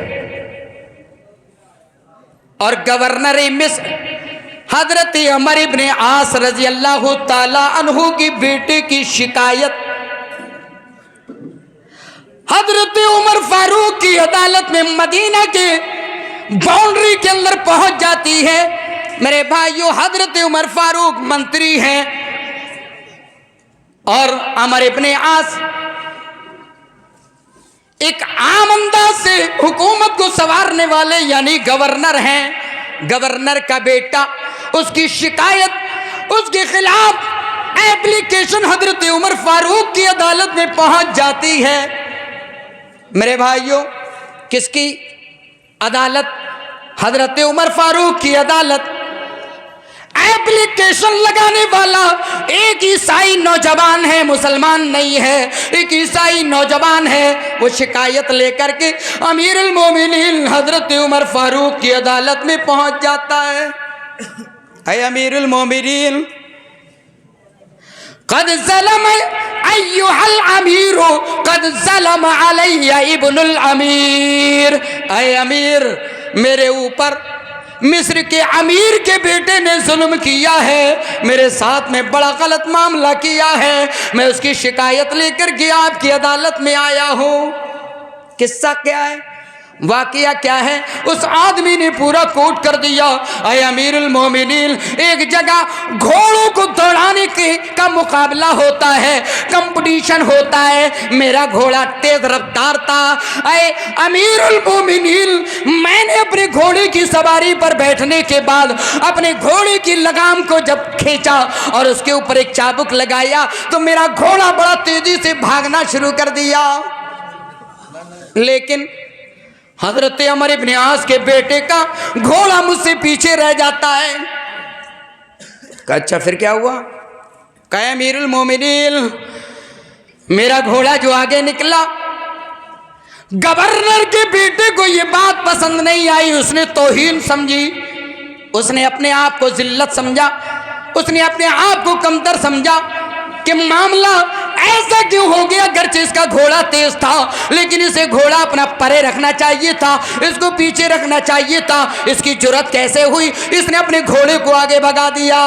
اور گورنر مصر حضرت عمر ابن عاص رضی اللہ تعالی عنہ کی بیٹے کی شکایت حضرت عمر فاروق کی عدالت میں مدینہ کے باؤنڈری کے اندر پہنچ جاتی ہے. میرے بھائیو حضرت عمر فاروق منتری ہیں اور عمر ابن عاص ایک عام انداز سے حکومت کو سنوارنے والے یعنی گورنر ہیں. گورنر کا بیٹا، اس کی شکایت، اس کے خلاف ایپلیکیشن حضرت عمر فاروق کی عدالت میں پہنچ جاتی ہے. میرے بھائیوں کس کی عدالت؟ حضرت عمر فاروق کی عدالت. ایپلیکیشن لگانے والا ایک عیسائی نوجوان ہے، مسلمان نہیں ہے، ایک عیسائی نوجوان ہے. وہ شکایت لے کر کے امیر المومنین حضرت عمر فاروق کی عدالت میں پہنچ جاتا ہے. اے امیر المومنین قد ظلم ایھا الامیر قد ظلم علی ابن الامیر. اے امیر میرے اوپر مصر کے امیر کے بیٹے نے ظلم کیا ہے، میرے ساتھ میں بڑا غلط معاملہ کیا ہے، میں اس کی شکایت لے کر کے آپ کی عدالت میں آیا ہوں. قصہ کیا ہے؟ واقعہ کیا ہے؟ اس آدمی نے پورا کوٹ کر دیا. اے امیر المومنین ایک جگہ گھوڑوں کو دوڑانے کا مقابلہ ہوتا ہے، کمپٹیشن ہوتا ہے. میرا گھوڑا تیز رفتار تھا. اے امیر المومنین میں نے اپنے گھوڑے کی سواری پر بیٹھنے کے بعد اپنے گھوڑے کی لگام کو جب کھینچا اور اس کے اوپر ایک چابک لگایا تو میرا گھوڑا بڑا تیزی سے بھاگنا شروع کر دیا. لیکن حضرت عمر ابن عاص کے بیٹے کا گھوڑا مجھ سے پیچھے رہ جاتا ہے. کہا اچھا پھر کیا ہوا؟ کہا امیر المومنین میرا گھوڑا جو آگے نکلا، گورنر کے بیٹے کو یہ بات پسند نہیں آئی، اس نے توہین سمجھی، اس نے اپنے آپ کو ذلت سمجھا، اس نے اپنے آپ کو کمتر سمجھا کہ معاملہ ایسا کیوں ہو گیا. اگرچہ اس کا گھوڑا تیز تھا لیکن اسے گھوڑا اپنا پرے رکھنا چاہیے تھا، اس کو پیچھے رکھنا چاہیے تھا. اس کی جرأت کیسے ہوئی؟ اس نے اپنے گھوڑے کو آگے بھگا دیا.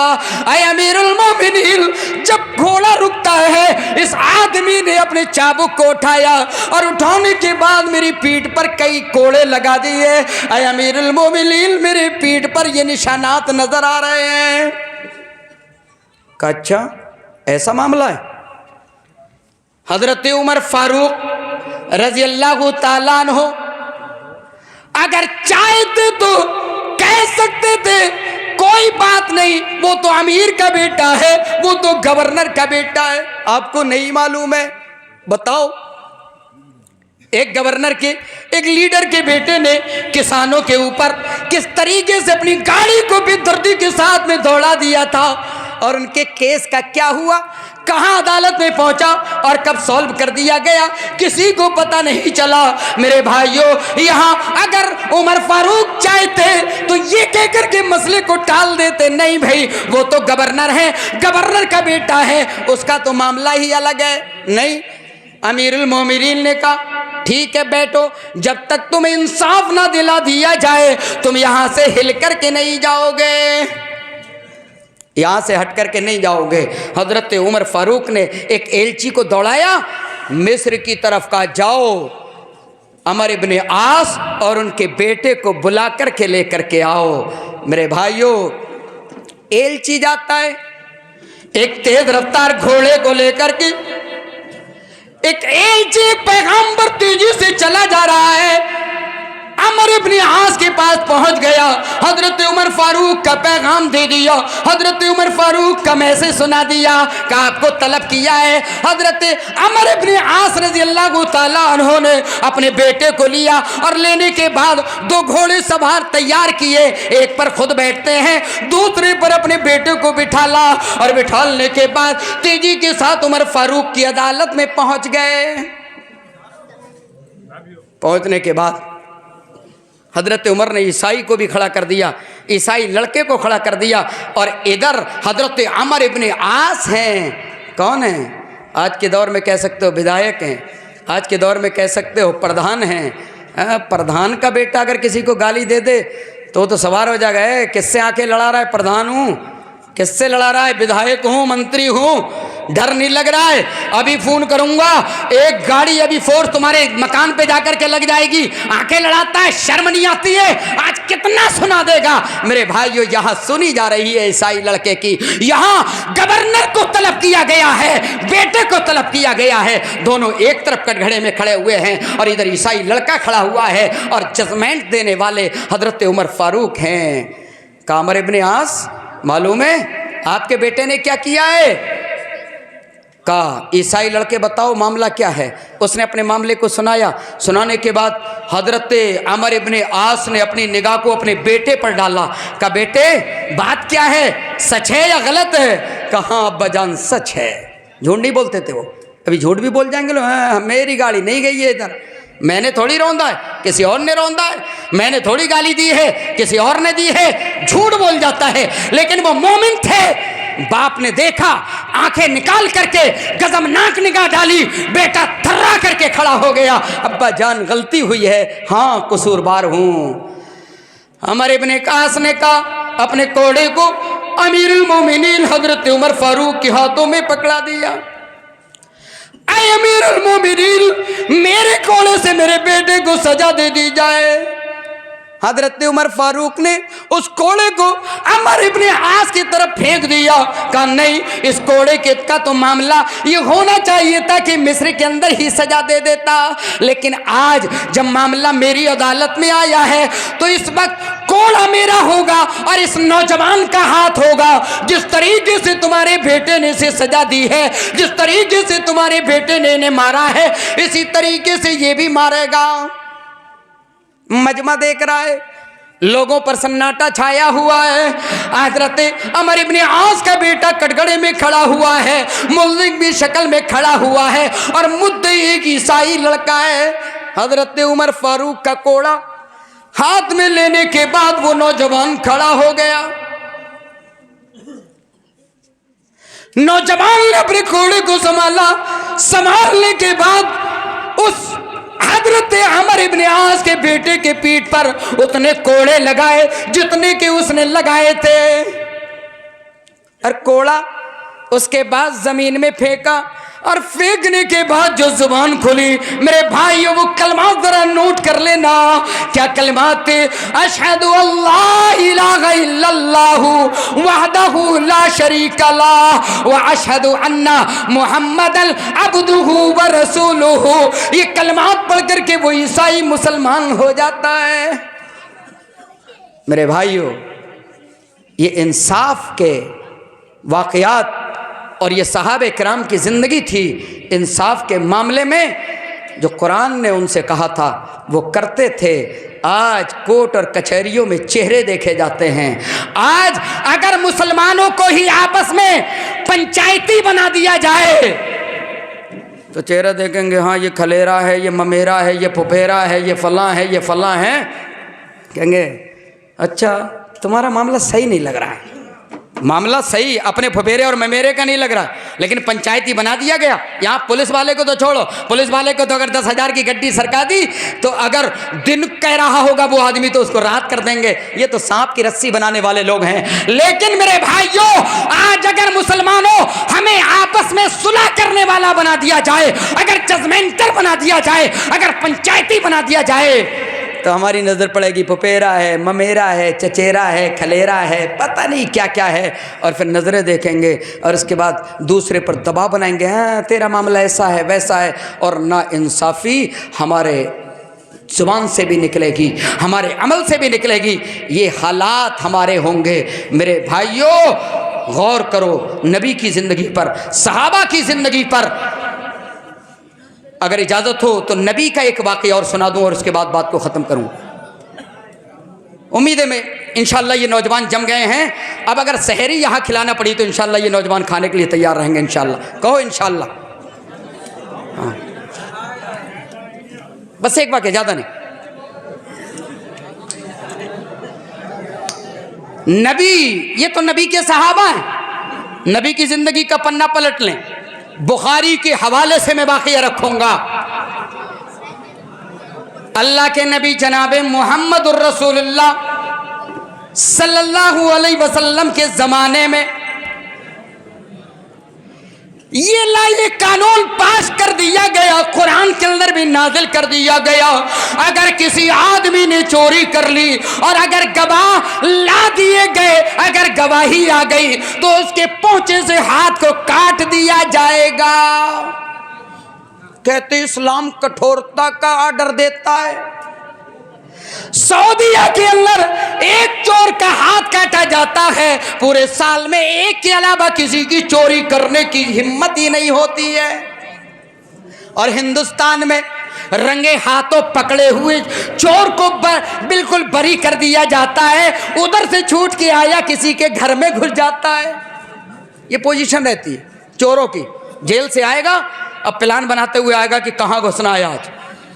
اے امیر المومنین جب گھوڑا رکتا ہے اس آدمی نے اپنے چابک کو اٹھایا اور اٹھانے کے بعد میری پیٹھ پر کئی کوڑے لگا دیے. اے امیر المومنین میرے پیٹھ پر یہ نشانات نظر آ رہے ہیں. کہا اچھا ایسا معاملہ ہے؟ حضرت عمر فاروق رضی اللہ تعالیٰ عنہ اگر چاہتے تو کہہ سکتے تھے کوئی بات نہیں، وہ تو امیر کا بیٹا ہے، وہ تو گورنر کا بیٹا ہے. آپ کو نہیں معلوم ہے؟ بتاؤ ایک گورنر کے، ایک لیڈر کے بیٹے نے کسانوں کے اوپر کس طریقے سے اپنی گاڑی کو بے دردی کے ساتھ میں دوڑا دیا تھا اور ان کے کیس کا کیا ہوا، کہاں عدالت میں پہنچا اور کب سولو کر دیا گیا، کسی کو پتہ نہیں چلا. میرے بھائیوں یہاں اگر عمر فاروق چاہتے تو یہ کہہ کر کے مسئلے کو ٹال دیتے، نہیں بھائی وہ تو گورنر ہے، گورنر کا بیٹا ہے، اس کا تو معاملہ ہی الگ ہے. نہیں، امیر المومنین نے کہا ٹھیک ہے بیٹھو، جب تک تمہیں انصاف نہ دلا دیا جائے تم یہاں سے ہل کر کے نہیں جاؤ گے، یہاں سے ہٹ کر کے نہیں جاؤ گے. حضرت عمر فاروق نے ایک ایلچی کو دوڑایا مصر کی طرف، کہا جاؤ عمر ابن عاص اور ان کے بیٹے کو بلا کر کے لے کر کے آؤ. میرے بھائیوں ایلچی جاتا ہے، ایک تیز رفتار گھوڑے کو لے کر کے ایک ایلچی پیغمبر تیزی سے چلا جا رہا ہے. عمر ابن عاص کے پاس پہنچ گیا, حضرت عمر فاروق کا پیغام دے دیا, حضرت عمر فاروق کا میسج سنا دیا کہ آپ کو طلب کیا ہے. حضرت عمر ابن عاص رضی اللہ تعالیٰ عنہ نے اپنے بیٹے کو لیا اور لینے کے بعد 2 گھوڑے سوار تیار کیے, ایک پر خود بیٹھتے ہیں, دوسرے پر اپنے بیٹے کو بٹھالا, اور بٹھالنے کے بعد تیزی کے ساتھ عمر فاروق کی عدالت میں پہنچ گئے. پہنچنے کے بعد حضرت عمر نے عیسائی کو بھی کھڑا کر دیا, عیسائی لڑکے کو کھڑا کر دیا, اور ادھر حضرت عمر ابن عاص ہیں. کون ہیں؟ آج کے دور میں کہہ سکتے ہو ودھایک ہیں, آج کے دور میں کہہ سکتے ہو پردھان ہیں. پردھان کا بیٹا اگر کسی کو گالی دے دے تو سوار ہو جائے گا, کس سے آنکھیں لڑا رہا ہے؟ پردھان ہوں. کس سے لڑا رہا ہے؟ ودھایک ہوں, منتری ہوں. ڈر نہیں لگ رہا ہے؟ ابھی فون کروں گا, ایک گاڑی ابھی فورس تمہارے مکان پہ جا کر کے لگ جائے گی. آنکھیں لڑاتا ہے, شرم نہیں آتی ہے؟ آج کتنا سنا دے گا. میرے بھائیو, یہاں سنی جا رہی ہے عیسائی لڑکے کی. یہاں گورنر کو طلب کیا گیا ہے, بیٹے کو طلب کیا گیا ہے. دونوں ایک طرف کٹگھڑے میں کھڑے ہوئے ہیں, اور ادھر عیسائی لڑکا کھڑا ہوا ہے, اور ججمنٹ دینے والے حضرت عمر فاروق ہیں. کہ عمر ابن عاص, معلوم ہے آپ کے بیٹے نے کیا کیا ہے؟ کہا عیسائی لڑکے بتاؤ معاملہ کیا ہے. اس نے اپنے معاملے کو سنایا. سنانے کے بعد حضرت عمر ابن عاص نے اپنی نگاہ کو اپنے بیٹے پر ڈالا. کہا بیٹے بات کیا ہے, سچ ہے یا غلط ہے؟ کہاں ابا جان سچ ہے. جھوٹ نہیں بولتے تھے وہ, ابھی جھوٹ بھی بول جائیں گے لوگ. میری گاڑی نہیں گئی ہے ادھر, میں نے تھوڑی روندا ہے, کسی اور نے روندا ہے. میں نے تھوڑی گالی دی ہے, کسی اور نے دی ہے. جھوٹ بول جاتا ہے. لیکن وہ مومن تھے. باپ نے دیکھا, آنکھیں نکال کر کے گزمناک نگاہ ڈالی, بیٹا تھرا کر کے کھڑا ہو گیا. ابا جان غلطی ہوئی ہے, ہاں قصوروار ہوں. عمر ابن عاص نے کہا اپنے کوڑے کو امیر المومنین حضرت عمر فاروق کے ہاتھوں میں پکڑا دیا. اے امیر المومنین, میرے کوڑے سے میرے بیٹے کو سزا دے دی جائے. حضرت عمر فاروق نے اس کوڑے کو عمر ابن عاص کی طرف پھینک دیا. کہا نہیں, اس کوڑے کا تو معاملہ یہ ہونا چاہیے تھا کہ مصر کے اندر ہی سزا دے دیتا. لیکن آج جب معاملہ میری عدالت میں آیا ہے تو اس وقت کوڑا میرا ہوگا اور اس نوجوان کا ہاتھ ہوگا. جس طریقے سے تمہارے بیٹے نے اسے سزا دی ہے, جس طریقے سے تمہارے بیٹے نے انہیں مارا ہے, اسی طریقے سے یہ بھی مارے گا. مجمع دیکھ رہا ہے, لوگوں پر سناٹا چھایا ہوا ہے. حضرت عمر ابن عاص کا بیٹا کٹگڑے میں کھڑا ہوا ہے, ملزم بھی شکل میں کھڑا ہوا ہے, اور مدعی ایک عیسائی لڑکا ہے. حضرت عمر فاروق کا کوڑا ہاتھ میں لینے کے بعد وہ نوجوان کھڑا ہو گیا. نوجوان نے اپنے کوڑے کو سنبھالا. سنبھالنے کے بعد اس حضرت عمر ابن عاص کے بیٹے کے پیٹھ پر اتنے کوڑے لگائے جتنے کہ اس نے لگائے تھے, اور کوڑا اس کے بعد زمین میں پھینکا, اور پھینکنے کے بعد جو زبان کھلی, میرے بھائیو وہ کلمات ذرا نوٹ کر لینا. کیا کلمات تھے؟ اشہد اللہ الہ الا اللہ وحدہ لا شریک لہ واشہد ان محمد عبدہ ورسولہ. یہ کلمات پڑھ کر کے وہ عیسائی مسلمان ہو جاتا ہے. میرے بھائیو, یہ انصاف کے واقعات اور یہ صحابہ کرام کی زندگی تھی. انصاف کے معاملے میں جو قرآن نے ان سے کہا تھا وہ کرتے تھے. آج کوٹ اور کچہریوں میں چہرے دیکھے جاتے ہیں. آج اگر مسلمانوں کو ہی آپس میں پنچایتی بنا دیا جائے تو چہرہ دیکھیں گے, ہاں یہ کھلیرا ہے, یہ ممیرا ہے, یہ پھپھیرا ہے, یہ فلاں ہے, یہ فلاں ہے. کہیں گے اچھا تمہارا معاملہ صحیح نہیں لگ رہا ہے. معاملہ صحیح اپنے پھپھیرے اور ممیرے کا نہیں لگ رہا, لیکن پنچایتی بنا دیا گیا. یہاں پولیس والے کو تو چھوڑو, پولیس والے کو تو اگر 10,000 کی گڈی سرکا دی تو اگر دن کہہ رہا ہوگا وہ آدمی تو اس کو رات کر دیں گے. یہ تو سانپ کی رسی بنانے والے لوگ ہیں. لیکن میرے بھائیوں, آج اگر مسلمانوں ہمیں آپس میں صلح کرنے والا بنا دیا جائے, اگر ججمنٹل بنا دیا جائے, اگر پنچایتی بنا دیا جائے تو ہماری نظر پڑے گی پپیرا ہے، ممیرا ہے، چچیرا ہے، کھلیرا ہے، پتہ نہیں کیا کیا ہے، اور پھر نظریں دیکھیں گے اور اس کے بعد دوسرے پر دباؤ بنائیں گے، ہاں تیرا معاملہ ایسا ہے ویسا ہے، اور نا انصافی ہمارے زبان سے بھی نکلے گی، ہمارے عمل سے بھی نکلے گی، یہ حالات ہمارے ہوں گے۔ میرے بھائیوں غور کرو نبی کی زندگی پر، صحابہ کی زندگی پر۔ اگر اجازت ہو تو نبی کا ایک واقعہ اور سنا دوں اور اس کے بعد بات کو ختم کروں۔ امید ہے میں انشاءاللہ یہ نوجوان جم گئے ہیں، اب اگر سحری یہاں کھلانا پڑی تو انشاءاللہ یہ نوجوان کھانے کے لیے تیار رہیں گے انشاءاللہ، کہو انشاءاللہ۔ ہاں بس ایک واقعہ، زیادہ نہیں۔ نبی، یہ تو نبی کے صحابہ ہیں، نبی کی زندگی کا پنہ پلٹ لیں، بخاری کے حوالے سے میں واقعہ رکھوں گا۔ اللہ کے نبی جناب محمد الرسول اللہ صلی اللہ علیہ وسلم کے زمانے میں یہ قانون پاس کر دیا گیا، قرآن کے اندر بھی نازل کر دیا گیا، اگر کسی آدمی نے چوری کر لی اور اگر گواہ لا دیے گئے، اگر گواہی آ گئی تو اس کے پونچے سے ہاتھ کو کاٹ دیا جائے گا۔ کہتے اسلام کٹھورتا کا آرڈر دیتا ہے۔ سعودیہ کے اندر ایک چور کا ہاتھ کاٹا جاتا ہے، پورے سال میں ایک کے علاوہ کسی کی چوری کرنے کی ہمت ہی نہیں ہوتی ہے۔ اور ہندوستان میں رنگے ہاتھوں پکڑے ہوئے چور کو بالکل بری کر دیا جاتا ہے، ادھر سے چھوٹ کے آیا کسی کے گھر میں گھس جاتا ہے۔ یہ پوزیشن رہتی ہے چوروں کی، جیل سے آئے گا اب پلان بناتے ہوئے آئے گا کہ کہاں گھسنا ہے آج،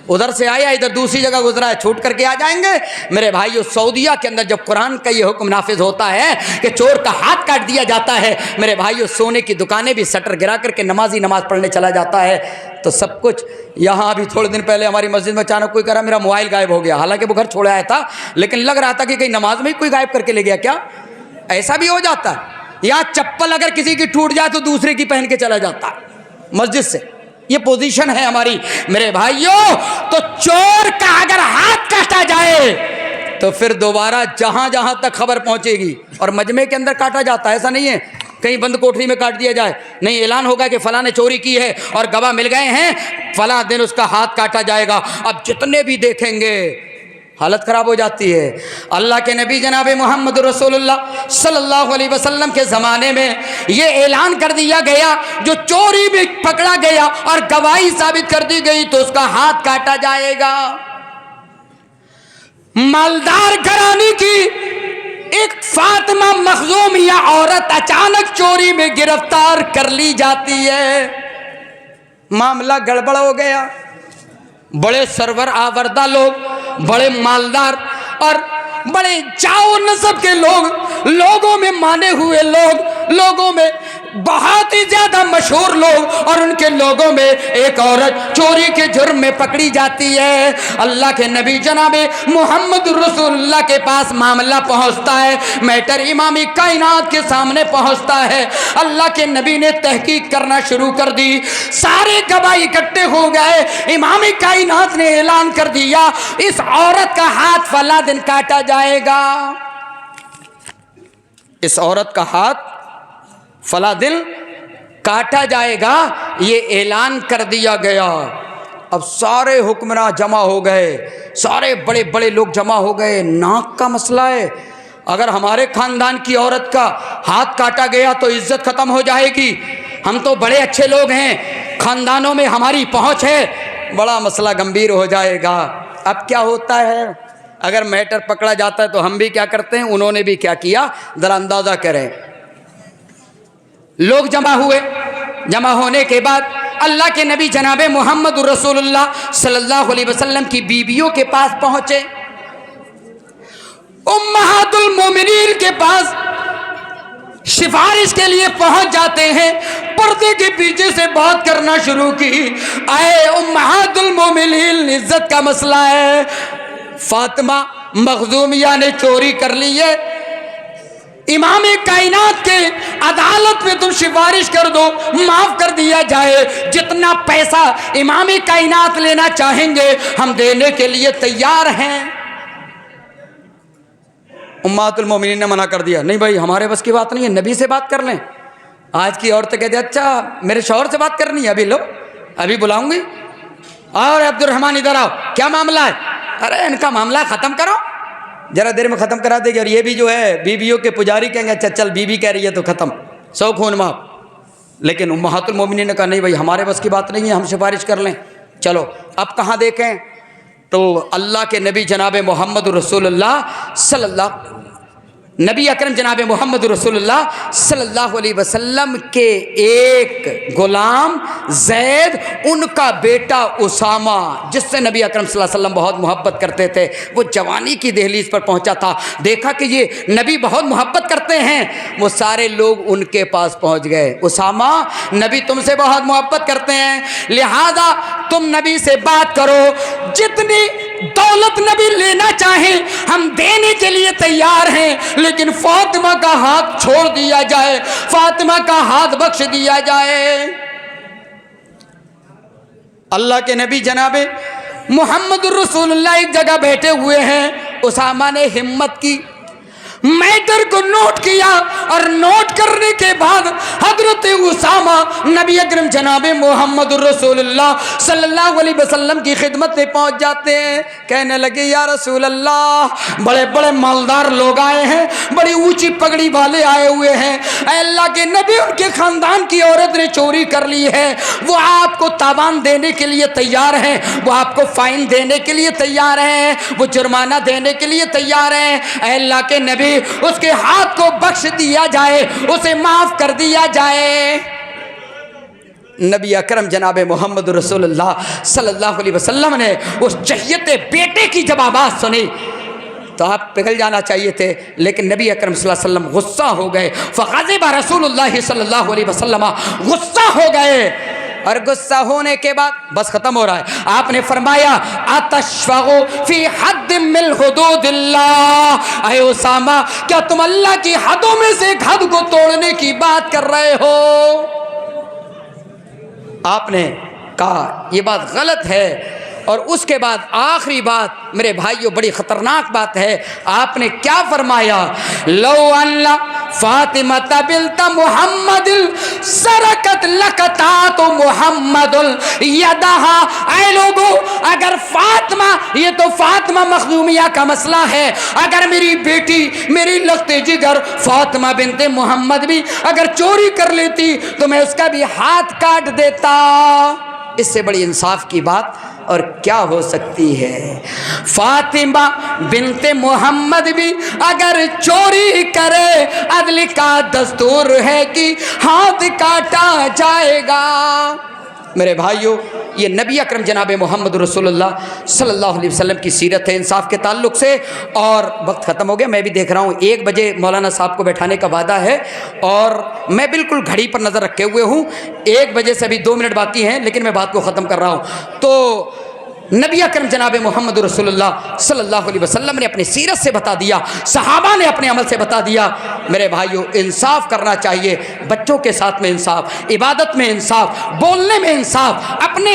ادھر سے آیا ادھر دوسری جگہ گزرا ہے، چھوٹ کر کے آ جائیں گے۔ میرے بھائیو سعودیہ کے اندر جب قرآن کا یہ حکم نافذ ہوتا ہے کہ چور کا ہاتھ کاٹ دیا جاتا ہے، میرے بھائیو سونے کی دکانیں بھی شٹر گرا کر کے نمازی نماز پڑھنے چلا جاتا ہے۔ تو سب کچھ یہاں ابھی تھوڑے دن پہلے ہماری مسجد میں اچانک کوئی کہہ رہا میرا موبائل غائب ہو گیا، حالانکہ وہ گھر چھوڑے آیا تھا، لیکن لگ رہا تھا کہ کہیں نماز میں ہی کوئی غائب کر کے لے گیا کیا۔ ایسا بھی ہو جاتا ہے، یا چپل اگر کسی کی ٹوٹ جائے تو دوسرے کی پہن کے چلا جاتا ہے مسجد سے، یہ پوزیشن ہے ہماری۔ میرے بھائیوں تو چور کا اگر ہاتھ کاٹا جائے تو پھر دوبارہ جہاں جہاں تک خبر پہنچے گی، اور مجمع کے اندر کاٹا جاتا ہے، ایسا نہیں ہے کہیں بند کوٹری میں کاٹ دیا جائے، نہیں، اعلان ہوگا کہ فلاں نے چوری کی ہے اور گواہ مل گئے ہیں، فلاں دن اس کا ہاتھ کاٹا جائے گا۔ اب جتنے بھی دیکھیں گے حالت خراب ہو جاتی ہے۔ اللہ کے نبی جناب محمد رسول اللہ صلی اللہ علیہ وسلم کے زمانے میں یہ اعلان کر دیا گیا، جو چوری بھی پکڑا گیا اور گواہی ثابت کر دی گئی تو اس کا ہاتھ کاٹا جائے گا۔ مالدار گھرانے کی ایک فاطمہ مخزومیہ عورت اچانک چوری میں گرفتار کر لی جاتی ہے، معاملہ گڑبڑ ہو گیا۔ بڑے سرور آوردہ لوگ، بڑے مالدار اور بڑے جاؤ نسب کے لوگ، لوگوں میں مانے ہوئے لوگ، لوگوں میں بہت ہی زیادہ مشہور لوگ، اور ان کے لوگوں میں ایک عورت چوری کے جرم میں پکڑی جاتی ہے۔ اللہ کے نبی جناب محمد رسول اللہ کے پاس معاملہ پہنچتا ہے، میٹر امام کائنات کے سامنے پہنچتا ہے۔ اللہ کے نبی نے تحقیق کرنا شروع کر دی، سارے گواہ اکٹھے ہو گئے، امام کائنات نے اعلان کر دیا اس عورت کا ہاتھ فلاں دن کاٹا جائے گا، اس عورت کا ہاتھ فلاں دن کاٹا جائے گا، یہ اعلان کر دیا گیا۔ اب سارے حکمراں جمع ہو گئے، سارے بڑے بڑے لوگ جمع ہو گئے۔ ناک کا مسئلہ ہے، اگر ہمارے خاندان کی عورت کا ہاتھ کاٹا گیا تو عزت ختم ہو جائے گی، ہم تو بڑے اچھے لوگ ہیں، خاندانوں میں ہماری پہنچ ہے، بڑا مسئلہ گمبھیر ہو جائے گا۔ اب کیا ہوتا ہے، اگر میٹر پکڑا جاتا ہے تو ہم بھی کیا کرتے ہیں، انہوں نے بھی کیا کیا، ذرا اندازہ کریں۔ لوگ جمع ہوئے، جمع ہونے کے بعد اللہ کے نبی جناب محمد رسول اللہ صلی اللہ علیہ وسلم کی بیویوں کے پاس پہنچے، امہات المومنین کے پاس سفارش کے لیے پہنچ جاتے ہیں، پردے کے پیچھے سے بات کرنا شروع کی، اے امہات المومنین، عزت کا مسئلہ ہے، فاطمہ مخزومیہ نے چوری کر لی ہے، امام کائنات کے عدالت میں تم سفارش کر دو، معاف کر دیا جائے، جتنا پیسہ امام کائنات لینا چاہیں گے ہم دینے کے لیے تیار ہیں۔ امہات المومنین نے منع کر دیا، نہیں بھائی ہمارے بس کی بات نہیں ہے، نبی سے بات کر لیں۔ آج کی عورتیں کہتے ہیں اچھا میرے شوہر سے بات کرنی ہے، ابھی لو ابھی بلاؤں گی، اور عبد الرحمن ادھر آؤ، کیا معاملہ ہے؟ ارے ان کا معاملہ ختم کرو، ذرا دیر میں ختم کرا دے گی۔ اور یہ بھی جو ہے بیویوں کے پجاری کہیں گے اچھا چل بیوی کہہ رہی ہے تو ختم، سو خون معاف۔ لیکن امہات المومنین نے کہا نہیں بھائی ہمارے بس کی بات نہیں ہے، ہم سفارش کر لیں۔ چلو اب کہاں دیکھیں تو اللہ کے نبی جناب محمد رسول اللہ نبی اکرم جناب محمد رسول اللہ صلی اللہ علیہ وسلم کے ایک غلام زید، ان کا بیٹا اسامہ جس سے نبی اکرم صلی اللہ علیہ وسلم بہت محبت کرتے تھے، وہ جوانی کی دہلیز پر پہنچا تھا، دیکھا کہ یہ نبی بہت محبت کرتے ہیں، وہ سارے لوگ ان کے پاس پہنچ گئے، اسامہ نبی تم سے بہت محبت کرتے ہیں لہذا تم نبی سے بات کرو، جتنی دولت نبی لینا چاہیں ہم دینے کے لیے تیار ہیں، لیکن فاطمہ کا ہاتھ چھوڑ دیا جائے، فاطمہ کا ہاتھ بخش دیا جائے۔ اللہ کے نبی جناب محمد الرسول اللہ ایک جگہ بیٹھے ہوئے ہیں، اسامہ نے ہمت کی، میٹر کو نوٹ کیا، اور نوٹ کرنے کے بعد حضرت اسامہ نبی اکرم جناب محمد الرسول اللہ صلی اللہ علیہ وسلم کی خدمت میں پہنچ جاتے ہیں، کہنے لگے یا رسول اللہ بڑے بڑے مالدار لوگ آئے ہیں، بڑی اونچی پگڑی والے آئے ہوئے ہیں، اے اللہ کے نبی ان کے خاندان کی عورت نے چوری کر لی ہے، وہ آپ کو تاوان دینے کے لیے تیار ہیں، وہ آپ کو فائن دینے کے لیے تیار ہیں، وہ جرمانہ دینے کے لیے تیار ہیں، اے اللہ کے نبی اس کے ہاتھ کو بخش دیا جائے، اسے معاف کر دیا جائے۔ نبی اکرم جناب محمد رسول اللہ صلی اللہ علیہ وسلم نے اس چہیت بیٹے کی جب آواز سنی تو آپ پگھل جانا چاہیے تھے، لیکن نبی اکرم صلی اللہ علیہ وسلم غصہ ہو گئے، فغضب رسول اللہ صلی اللہ علیہ وسلم، غصہ ہو گئے، اور غصہ ہونے کے بعد بس ختم ہو رہا ہے، آپ نے فرمایا اتشفق فی حد من حدود اللہ، اے اسامہ کیا تم اللہ کی حدوں میں سے ایک حد کو توڑنے کی بات کر رہے ہو؟ آپ نے کہا یہ بات غلط ہے، اور اس کے بعد آخری بات میرے بھائیوں بڑی خطرناک بات ہے، آپ نے کیا فرمایا لو ان فاطمہ بنت محمد سرقت لقطات محمد یدہا، اے لوگو اگر فاطمہ، یہ تو فاطمہ مخزومیہ کا مسئلہ ہے، اگر میری بیٹی میری لخت جگر فاطمہ بنت محمد بھی اگر چوری کر لیتی تو میں اس کا بھی ہاتھ کاٹ دیتا۔ اس سے بڑی انصاف کی بات اور کیا ہو سکتی ہے؟ فاطمہ بنت محمد بھی اگر چوری کرے عدل کا دستور ہے کہ ہاتھ کاٹا جائے گا۔ میرے بھائیوں یہ نبی اکرم جناب محمد رسول اللہ صلی اللہ علیہ وسلم کی سیرت ہے انصاف کے تعلق سے، اور وقت ختم ہو گیا، میں بھی دیکھ رہا ہوں 1 بجے مولانا صاحب کو بیٹھانے کا وعدہ ہے، اور میں بالکل گھڑی پر نظر رکھے ہوئے ہوں، 1 بجے سے ابھی 2 منٹ باقی ہیں، لیکن میں بات کو ختم کر رہا ہوں۔ تو نبی اکرم جناب محمد رسول اللہ صلی اللہ علیہ وسلم نے اپنی سیرت سے بتا دیا، صحابہ نے اپنے عمل سے بتا دیا۔ میرے بھائیوں انصاف کرنا چاہیے، بچوں کے ساتھ میں انصاف، عبادت میں انصاف، بولنے میں انصاف، اپنے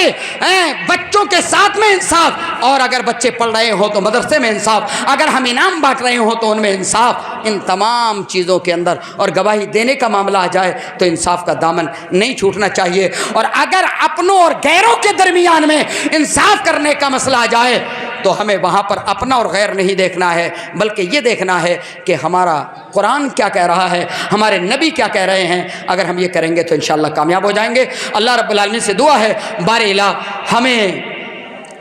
بچوں کے ساتھ میں انصاف، اور اگر بچے پڑھ رہے ہوں تو مدرسے میں انصاف، اگر ہم انعام بانٹ رہے ہوں تو ان میں انصاف، ان تمام چیزوں کے اندر، اور گواہی دینے کا معاملہ آ جائے تو انصاف کا دامن نہیں چھوٹنا چاہیے، اور اگر اپنوں اور غیروں کے درمیان میں انصاف کرنے کا مسئلہ آ جائے تو ہمیں وہاں پر اپنا اور غیر نہیں دیکھنا ہے، بلکہ یہ دیکھنا ہے کہ ہمارا قرآن کیا کہہ رہا ہے، ہمارے نبی کیا کہہ رہے ہیں۔ اگر ہم یہ کریں گے تو انشاءاللہ کامیاب ہو جائیں گے۔ اللہ رب العالمین سے دعا ہے بار الہ ہمیں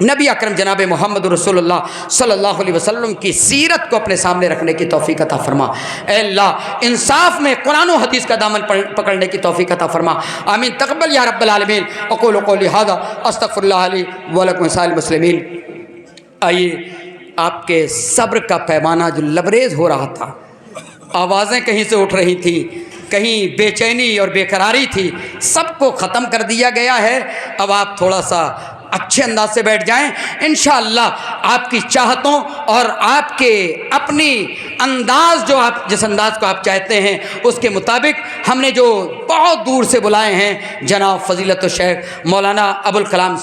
نبی اکرم جناب محمد رسول اللہ صلی اللہ علیہ وسلم کی سیرت کو اپنے سامنے رکھنے کی توفیق عطا فرما۔ اے اللہ انصاف میں قرآن و حدیث کا دامن پکڑنے کی توفیق عطا فرما، آمین تقبل یا رب العالمین۔ اقول قولی ھذا استغفر اللہ لی ولکم سائر المسلمین۔ آئیے آپ کے صبر کا پیمانہ جو لبریز ہو رہا تھا، آوازیں کہیں سے اٹھ رہی تھیں، کہیں بے چینی اور بے قراری تھی، سب کو ختم کر دیا گیا ہے۔ اب آپ تھوڑا سا اچھے انداز سے بیٹھ جائیں، انشاءاللہ آپ کی چاہتوں اور آپ کے اپنی انداز جو آپ جس انداز کو آپ چاہتے ہیں اس کے مطابق ہم نے جو بہت دور سے بلائے ہیں جناب فضیلت الشیخ مولانا ابوالکلام